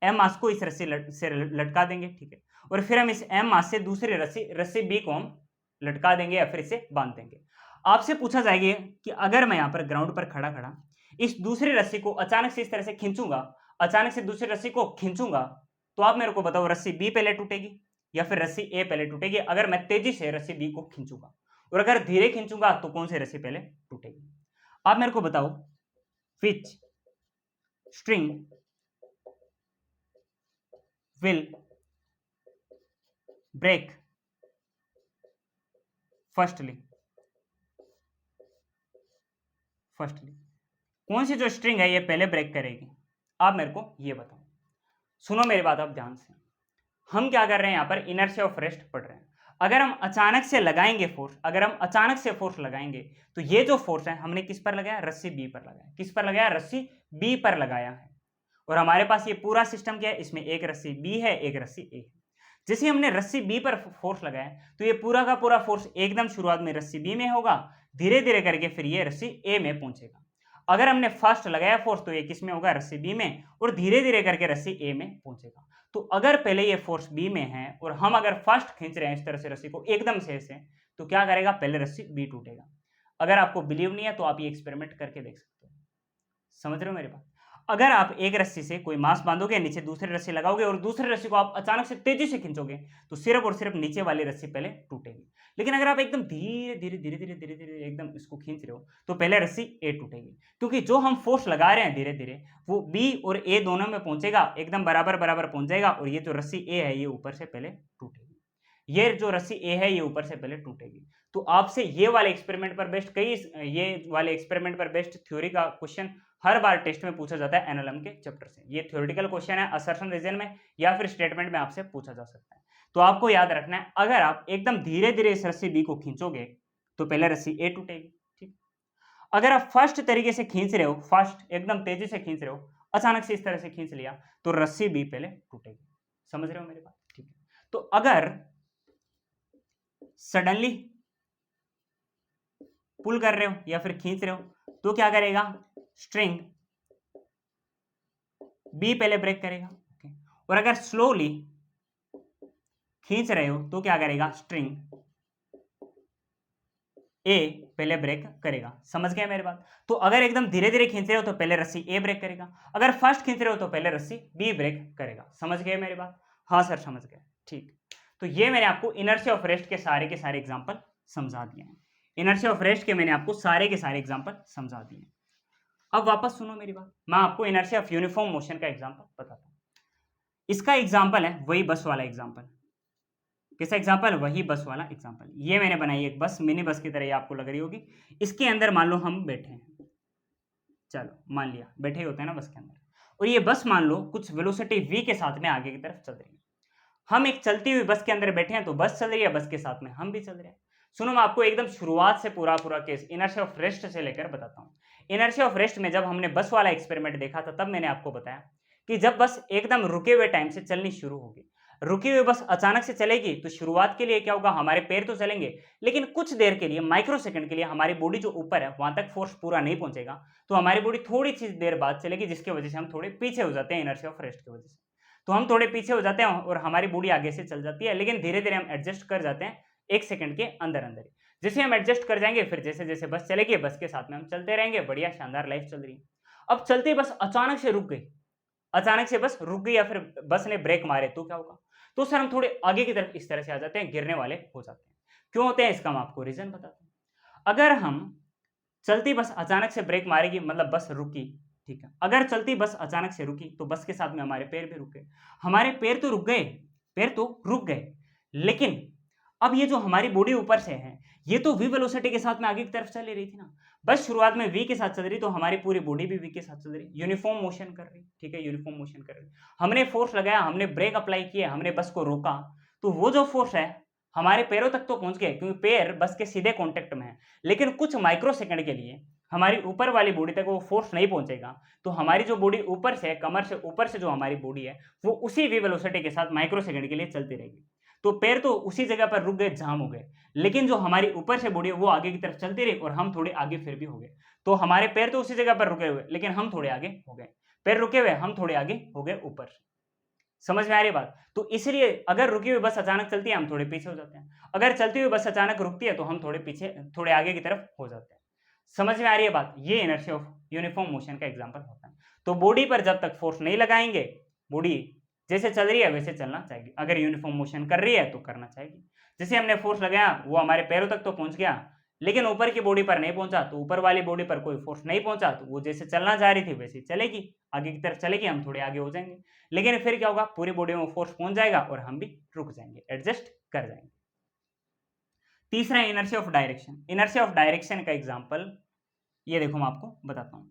m मास को इस रस्सी से लटका देंगे, ठीक है। और फिर हम इस m मास से दूसरी रस्सी b को हम लटका देंगे या फिर इसे बांध देंगे। आपसे पूछा जाएगा कि अगर मैं यहाँ पर ग्राउंड पर खड़ा खड़ा इस दूसरी रस्सी को अचानक से इस तरह से खींचूंगा, अचानक से दूसरी रस्सी को खींचूंगा, तो आप मेरे को बताओ रस्सी बी पहले टूटेगी या फिर रस्सी ए पहले टूटेगी? अगर मैं तेजी से रस्सी बी को खींचूंगा, और अगर धीरे खींचूंगा तो कौन सी रस्सी पहले टूटेगी? आप मेरे को बताओ, which string will break firstly? कौन सी जो स्ट्रिंग है ये पहले ब्रेक करेगी? आप मेरे को ये बताओ। सुनो मेरी बात आप ध्यान से। हम क्या कर रहे हैं, यहाँ पर इनर्शिया ऑफ रेस्ट पढ़ रहे हैं। अगर हम अचानक से लगाएंगे फोर्स, अगर हम अचानक से फोर्स लगाएंगे तो ये जो फोर्स है हमने किस पर लगाया? रस्सी बी पर लगाया। किस पर लगाया? रस्सी बी पर लगाया है। और हमारे पास ये पूरा सिस्टम क्या है, इसमें एक रस्सी बी है, एक रस्सी ए है। जैसे हमने रस्सी बी पर फोर्स लगाया तो ये पूरा का पूरा फोर्स एकदम शुरुआत में रस्सी बी में होगा, धीरे धीरे करके फिर ये रस्सी ए में पहुंचेगा। अगर हमने फर्स्ट लगाया फोर्स तो ये किस में होगा? रस्सी बी में, और धीरे धीरे करके रस्सी ए में पहुंचेगा। तो अगर पहले ये फोर्स बी में है और हम अगर फर्स्ट खींच रहे हैं इस तरह से रस्सी को एकदम से ऐसे, तो क्या करेगा? पहले रस्सी बी टूटेगा। अगर आपको बिलीव नहीं है तो आप ये एक्सपेरिमेंट करके देख सकते हो। समझ रहे हो मेरी बात? अगर आप एक रस्सी से कोई मास बांधोगे, नीचे दूसरी रस्सी लगाओगे और दूसरी रस्सी को आप अचानक से तेजी से खींचोगे तो सिर्फ और सिर्फ नीचे वाली रस्सी पहले टूटेगी। लेकिन अगर आप एकदम धीरे धीरे धीरे धीरे धीरे धीरे एकदम इसको खींच रहे हो तो पहले रस्सी ए टूटेगी, क्योंकि जो हम फोर्स लगा रहे हैं धीरे धीरे वो बी और ए दोनों में पहुंचेगा, एकदम बराबर बराबर पहुंच जाएगा। और ये जो रस्सी ए है ये ऊपर से पहले टूटेगी, ये जो रस्सी ए है ये ऊपर से पहले टूटेगी। तो आपसे ये वाले एक्सपेरिमेंट पर बेस्ड ये वाले एक्सपेरिमेंट पर बेस्ड थ्योरी का क्वेश्चन हर बार टेस्ट में पूछा जाता है एनएलएम के चैप्टर से। ये थ्योरेटिकल क्वेश्चन है, असर्शन रीजन में या फिर स्टेटमेंट में आपसे पूछा जा सकता है। तो आपको याद रखना है, अगर आप एकदम धीरे धीरे इस रस्सी बी को खींचोगे तो पहले रस्सी ए टूटेगी, ठीक। अगर आप फर्स्ट तरीके से खींच रहे हो, फर्स्ट एकदम तेजी से खींच रहे हो, अचानक से इस तरह से खींच लिया तो रस्सी बी पहले टूटेगी। समझ रहे हो मेरी बात? ठीक है। तो अगर सडनली पुल कर रहे हो या फिर खींच रहे हो तो क्या करेगा? स्ट्रिंग बी पहले ब्रेक करेगा, और अगर स्लोली खींच रहे हो तो क्या करेगा? स्ट्रिंग ए पहले ब्रेक करेगा। समझ गए मेरी बात? तो अगर एकदम धीरे धीरे खींच रहे हो तो पहले रस्सी ए ब्रेक करेगा, अगर फर्स्ट खींच रहे हो तो पहले रस्सी बी ब्रेक करेगा। समझ गए मेरी बात? हाँ सर समझ गए, ठीक। तो ये मैंने आपको इनर्शिया ऑफ रेस्ट के सारे एग्जांपल समझा दिए हैं। इनर्शिया ऑफ रेस्ट के मैंने आपको सारे के सारे एग्जांपल समझा दिए। अब वापस सुनो मेरी बात, मैं आपको इनर्शिया ऑफ यूनिफॉर्म मोशन का एग्जांपल बताता हूं। इसका एग्जांपल है वही बस वाला एग्जांपल। किसका एग्जांपल? वही बस वाला एग्जांपल। ये मैंने बनाई एक बस, मिनी बस की तरह ये आपको लग रही होगी। इसके अंदर मान लो हम बैठे हैं, चलो मान लिया बैठे ही होते हैं ना बस के अंदर, और ये बस मान लो कुछ वेलोसिटी v के साथ में आगे की तरफ चल रही है। हम एक चलती हुई बस के अंदर बैठे हैं, तो बस चल रही है, बस के साथ में हम भी चल रहे हैं। सुनो मैं आपको एकदम शुरुआत से पूरा केस इनर्शिया ऑफ रेस्ट से लेकर बताता हूँ। इनर्शिया ऑफ रेस्ट में जब हमने बस वाला एक्सपेरिमेंट देखा था तब मैंने आपको बताया कि जब बस एकदम रुके हुए टाइम से चलनी शुरू होगी, रुकी हुई बस अचानक से चलेगी तो शुरुआत के लिए क्या होगा? हमारे पैर तो चलेंगे, लेकिन कुछ देर के लिए, माइक्रो सेकंड के लिए हमारी बॉडी जो ऊपर है वहां तक फोर्स पूरा नहीं पहुंचेगा, तो हमारी बॉडी थोड़ी सी देर बाद चलेगी, जिसकी वजह से हम थोड़े पीछे हो जाते हैं इनर्शिया ऑफ रेस्ट की वजह से। तो हम थोड़े पीछे हो जाते हैं और हमारी बॉडी आगे से चल जाती है, लेकिन धीरे धीरे हम एडजस्ट कर जाते हैं 1 सेकंड के अंदर अंदर ही। जैसे हम एडजस्ट कर जाएंगे फिर जैसे जैसे बस चलेगी, बस के साथ में हम चलते रहेंगे, बढ़िया शानदार लाइफ चल रही है। अब चलते बस अचानक से रुक गई, अचानक से बस रुक गई या फिर बस ने ब्रेक मारे तो क्या होगा? तो सर हम थोड़े आगे की तरफ इस तरह से आ जाते हैं, गिरने वाले हो जाते हैं। क्यों होते हैं इसका मैं आपको रीजन बताता हूं। अगर हम चलती बस अचानक से ब्रेक मारेगी, मतलब बस रुकी, ठीक है, अगर चलती बस अचानक से रुकी तो बस के साथ में हमारे पैर भी रुक गए। हमारे पैर तो रुक गए, पैर तो रुक गए, लेकिन अब ये जो हमारी बॉडी ऊपर से है ये तो v वेलोसिटी के साथ में आगे की तरफ चल रही थी ना। बस शुरुआत में v के साथ चल रही तो हमारी पूरी बॉडी भी v के साथ चल रही, यूनिफॉर्म मोशन कर रही, ठीक है, यूनिफॉर्म मोशन कर रही। हमने फोर्स लगाया, हमने ब्रेक अप्लाई किया, हमने बस को रोका, तो वो जो फोर्स है हमारे पैरों तक तो पहुंच गए, क्योंकि पैर बस के सीधे कॉन्टेक्ट में है, लेकिन कुछ माइक्रो सेकंड के लिए हमारी ऊपर वाली बॉडी तक वो फोर्स नहीं पहुंचेगा। तो हमारी जो बॉडी ऊपर से, कमर से ऊपर से जो हमारी बॉडी है वो उसी v वेलोसिटी के साथ माइक्रो सेकंड के लिए चलती रहेगी। तो पैर तो उसी जगह पर रुक गए, जाम हो गए, लेकिन जो हमारी ऊपर से बॉडी है वो आगे की तरफ चलती रही और हम थोड़े आगे फिर भी हो गए। तो हमारे पैर तो उसी जगह पर रुके हुए, लेकिन हम थोड़े आगे हो गए। पैर रुके हुए, हम थोड़े आगे हो गए ऊपर। समझ में आ रही बात? तो इसलिए अगर रुकी हुई बस अचानक चलती है, हम थोड़े पीछे हो जाते हैं। अगर चलती हुई बस अचानक रुकती है तो हम थोड़े पीछे, थोड़े आगे की तरफ हो जाते हैं। समझ में आ रही है बात? ये इनर्शिया ऑफ यूनिफॉर्म मोशन का एग्जांपल होता है। तो बॉडी पर जब तक फोर्स नहीं लगाएंगे, बॉडी जैसे चल रही है वैसे चलना चाहिए। अगर यूनिफॉर्म मोशन कर रही है तो करना चाहिए। जैसे हमने फोर्स लगाया, वो हमारे पैरों तक तो पहुंच गया, लेकिन ऊपर की बॉडी पर नहीं पहुंचा, तो ऊपर वाली बॉडी पर कोई फोर्स नहीं पहुंचा, तो वो जैसे चलना चाह रही थी वैसे चलेगी, आगे की तरफ चलेगी, हम थोड़े आगे हो जाएंगे। लेकिन फिर क्या होगा, पूरी बॉडी में फोर्स पहुंच जाएगा और हम भी रुक जाएंगे, एडजस्ट कर जाएंगे। तीसरा inertia of direction. Inertia of direction का एग्जांपल ये देखो, मैं आपको बताता हूं।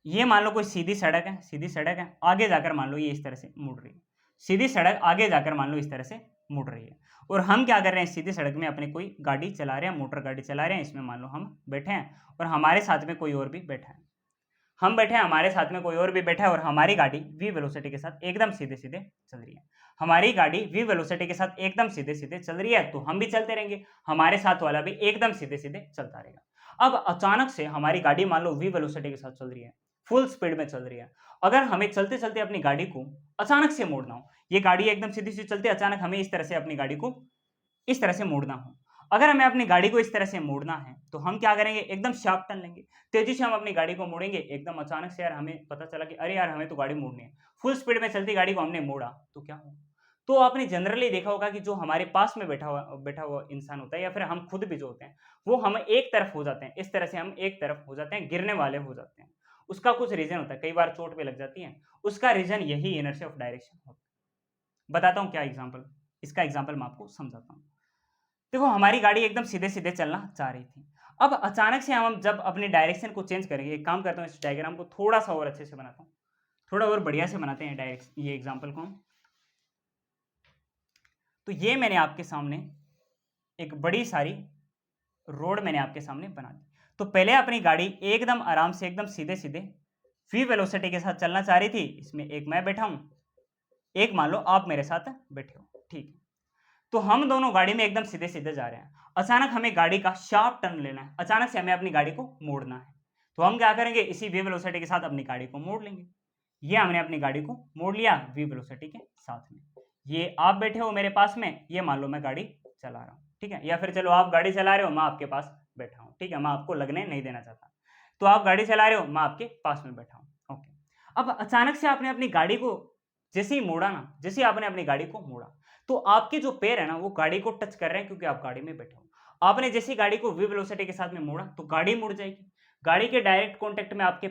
ये मान लो कोई सीधी सड़क है, सीधी सड़क है, आगे जाकर मान लो ये इस तरह से मुड़ रही है। सीधी सड़क आगे जाकर मान लो इस तरह से मुड़ रही है, और हम क्या कर रहे हैं, सीधी सड़क में अपनी कोई गाड़ी चला रहे हैं, मोटर गाड़ी चला रहे हैं, इसमें मान लो हम बैठे हैं और हमारे साथ में कोई और भी बैठा है। हम बैठे हैं, हमारे साथ में कोई और भी बैठा है, और हमारी गाड़ी v वेलोसिटी के साथ एकदम सीधे सीधे चल रही है। हमारी गाड़ी v वेलोसिटी के साथ एकदम सीधे सीधे चल रही है, तो हम भी चलते रहेंगे, हमारे साथ वाला भी एकदम सीधे सीधे चलता रहेगा। अब अचानक से हमारी गाड़ी मान लो v वेलोसिटी के साथ चल रही है, फुल स्पीड में चल रही है। अगर हमें चलते चलते अपनी गाड़ी को अचानक से मोड़ना हो, ये गाड़ी एकदम सीधी सीधी चलती है, अचानक हमें इस तरह से अपनी गाड़ी को इस तरह से मोड़ना हो, अगर हमें अपनी गाड़ी को इस तरह से मोड़ना है तो हम क्या करेंगे, एकदम शार्प टर्न लेंगे, तेजी से हम अपनी गाड़ी को मोड़ेंगे। एकदम अचानक से यार हमें पता चला कि अरे यार हमें तो गाड़ी मोड़नी है, फुल स्पीड में चलती गाड़ी को हमने मोड़ा, तो क्या होगा? तो आपने जनरली देखा होगा कि जो हमारे पास में बैठा हुआ इंसान होता है, या फिर हम खुद भी जो होते हैं, वो हम एक तरफ हो जाते हैं, इस तरह से हम एक तरफ हो जाते हैं, गिरने वाले हो जाते हैं। उसका कुछ रीजन होता है, कई बार चोट भी लग जाती है, उसका रीजन यही इनर्शिया ऑफ डायरेक्शन होता है। बताता हूं क्या एग्जाम्पल, इसका एग्जाम्पल मैं आपको समझाता हूं। देखो, हमारी गाड़ी एकदम सीधे सीधे चलना चाह रही थी, अब अचानक से हम जब अपनी डायरेक्शन को चेंज करेंगे, एक काम करता हूँ, इस डायग्राम को थोड़ा सा और अच्छे से बनाता हूँ, थोड़ा और बढ़िया से बनाते हैं डायरेक्शन, ये एग्जांपल को। तो ये मैंने आपके सामने एक बड़ी सारी रोड मैंने आपके सामने बना दी। तो पहले अपनी गाड़ी एकदम आराम से एकदम सीधे सीधे v वेलोसिटी के साथ चलना चाह रही थी, इसमें एक मैं बैठा हूं, एक मान लो आप मेरे साथ बैठे हो, ठीक है। तो हम दोनों गाड़ी में एकदम सीधे सीधे जा रहे हैं, अचानक हमें गाड़ी का शार्प टर्न लेना है, अचानक से हमें अपनी गाड़ी को मोड़ना है, तो हम क्या करेंगे, इसी v वेलोसिटी के साथ अपनी गाड़ी को मोड़ लेंगे। ये हमने अपनी गाड़ी को मोड़ लिया v वेलोसिटी के साथ में। ये आप बैठे हो मेरे पास में, ये मान लो मैं गाड़ी चला रहा हूँ, ठीक है, या फिर चलो आप गाड़ी चला रहे हो, मैं आपके पास बैठा हूँ, ठीक है, मैं आपको लगने नहीं देना चाहता। तो आप गाड़ी चला रहे हो, मैं आपके पास में बैठा हूँ, ओके। अब अचानक से आपने अपनी गाड़ी को जैसे ही मोड़ा ना, जैसे आपने अपनी गाड़ी को मोड़ा, तो आपके जो पैर है ना वो गाड़ी को टच कर रहे हैं, क्योंकि आप गाड़ी में बैठे हो। आपने जैसे गाड़ी को v वेलोसिटी के साथ में मोड़ा तो गाड़ी मुड़ जाएगी, गाड़ी के डायरेक्ट कांटेक्ट में आपके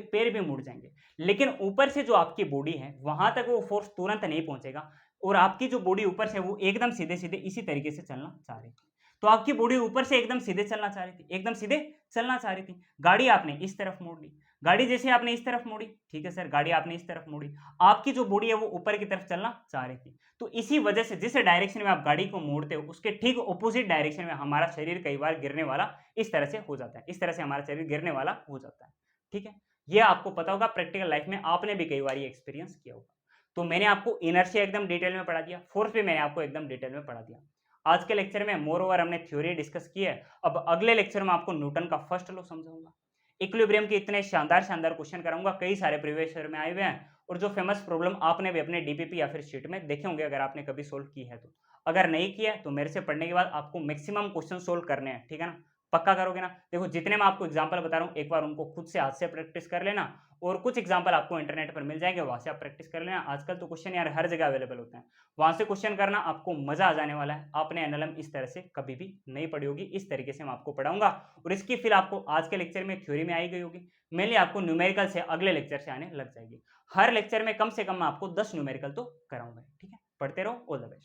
पैर भी मुड़ जाएंगे, लेकिन ऊपर से जो आपकी बॉडी है वहां तक वो फोर्स तुरंत नहीं पहुंचेगा, और आपकी जो बॉडी ऊपर से वो एकदम सीधे सीधे इसी तरीके से चलना चाह रही थी। तो आपकी बॉडी ऊपर से एकदम सीधे चलना चाह रही थी, एकदम सीधे चलना चाह रही थी, गाड़ी आपने इस तरफ मोड़ ली, गाड़ी जैसे आपने इस तरफ मोड़ी, ठीक है सर, गाड़ी आपने इस तरफ मोड़ी, आपकी जो बॉडी है वो ऊपर की तरफ चलना चाह रही थी। तो इसी वजह से जिस डायरेक्शन में आप गाड़ी को मोड़ते हो उसके ठीक ऑपोजिट डायरेक्शन में हमारा शरीर कई बार गिरने वाला इस तरह से हो जाता है, इस तरह से हमारा शरीर गिरने वाला हो जाता है, ठीक है। ये आपको पता होगा, प्रैक्टिकल लाइफ में आपने भी कई बार ये एक्सपीरियंस किया होगा। तो मैंने आपको इनर्शिया एकदम डिटेल में पढ़ा दिया, फोर्स भी मैंने आपको एकदम डिटेल में पढ़ा दिया। आज के लेक्चर में मोर ओवर हमने थ्योरी डिस्कस की है, अब अगले लेक्चर में आपको न्यूटन का फर्स्ट लॉ समझाऊंगा, इक्विलिब्रियम के इतने शानदार शानदार क्वेश्चन कराऊंगा, कई सारे प्रीवियस ईयर में आए हुए हैं, और जो फेमस प्रॉब्लम आपने भी अपने डीपीपी या फिर शीट में देखे होंगे, अगर आपने कभी सोल्व की है तो। अगर नहीं किया है तो मेरे से पढ़ने के बाद आपको मैक्सिमम क्वेश्चन सोल्व करने हैं, ठीक है ना, पक्का करोगे ना। देखो, जितने मैं आपको एग्जांपल बता रहा हूँ, एक बार उनको खुद से हाथ से प्रैक्टिस कर लेना, और कुछ एग्जांपल आपको इंटरनेट पर मिल जाएंगे, वहां से आप प्रैक्टिस कर लेना। आजकल तो क्वेश्चन यार हर जगह अवेलेबल होते हैं, वहां से क्वेश्चन करना, आपको मजा आ जाने वाला है। आपने एनएलएम इस तरह से कभी भी नहीं पढ़ी होगी, इस तरीके से मैं आपको पढ़ाऊंगा, और इसकी फिर आपको आज के लेक्चर में थ्योरी में आई गई होगी, मेनली आपको न्यूमेरिकल से अगले लेक्चर से आने लग जाएगी। हर लेक्चर में कम से कम मैं आपको 10 न्यूमेरिकल तो कराऊंगा, ठीक है। पढ़ते रहो, ऑल द बेस्ट।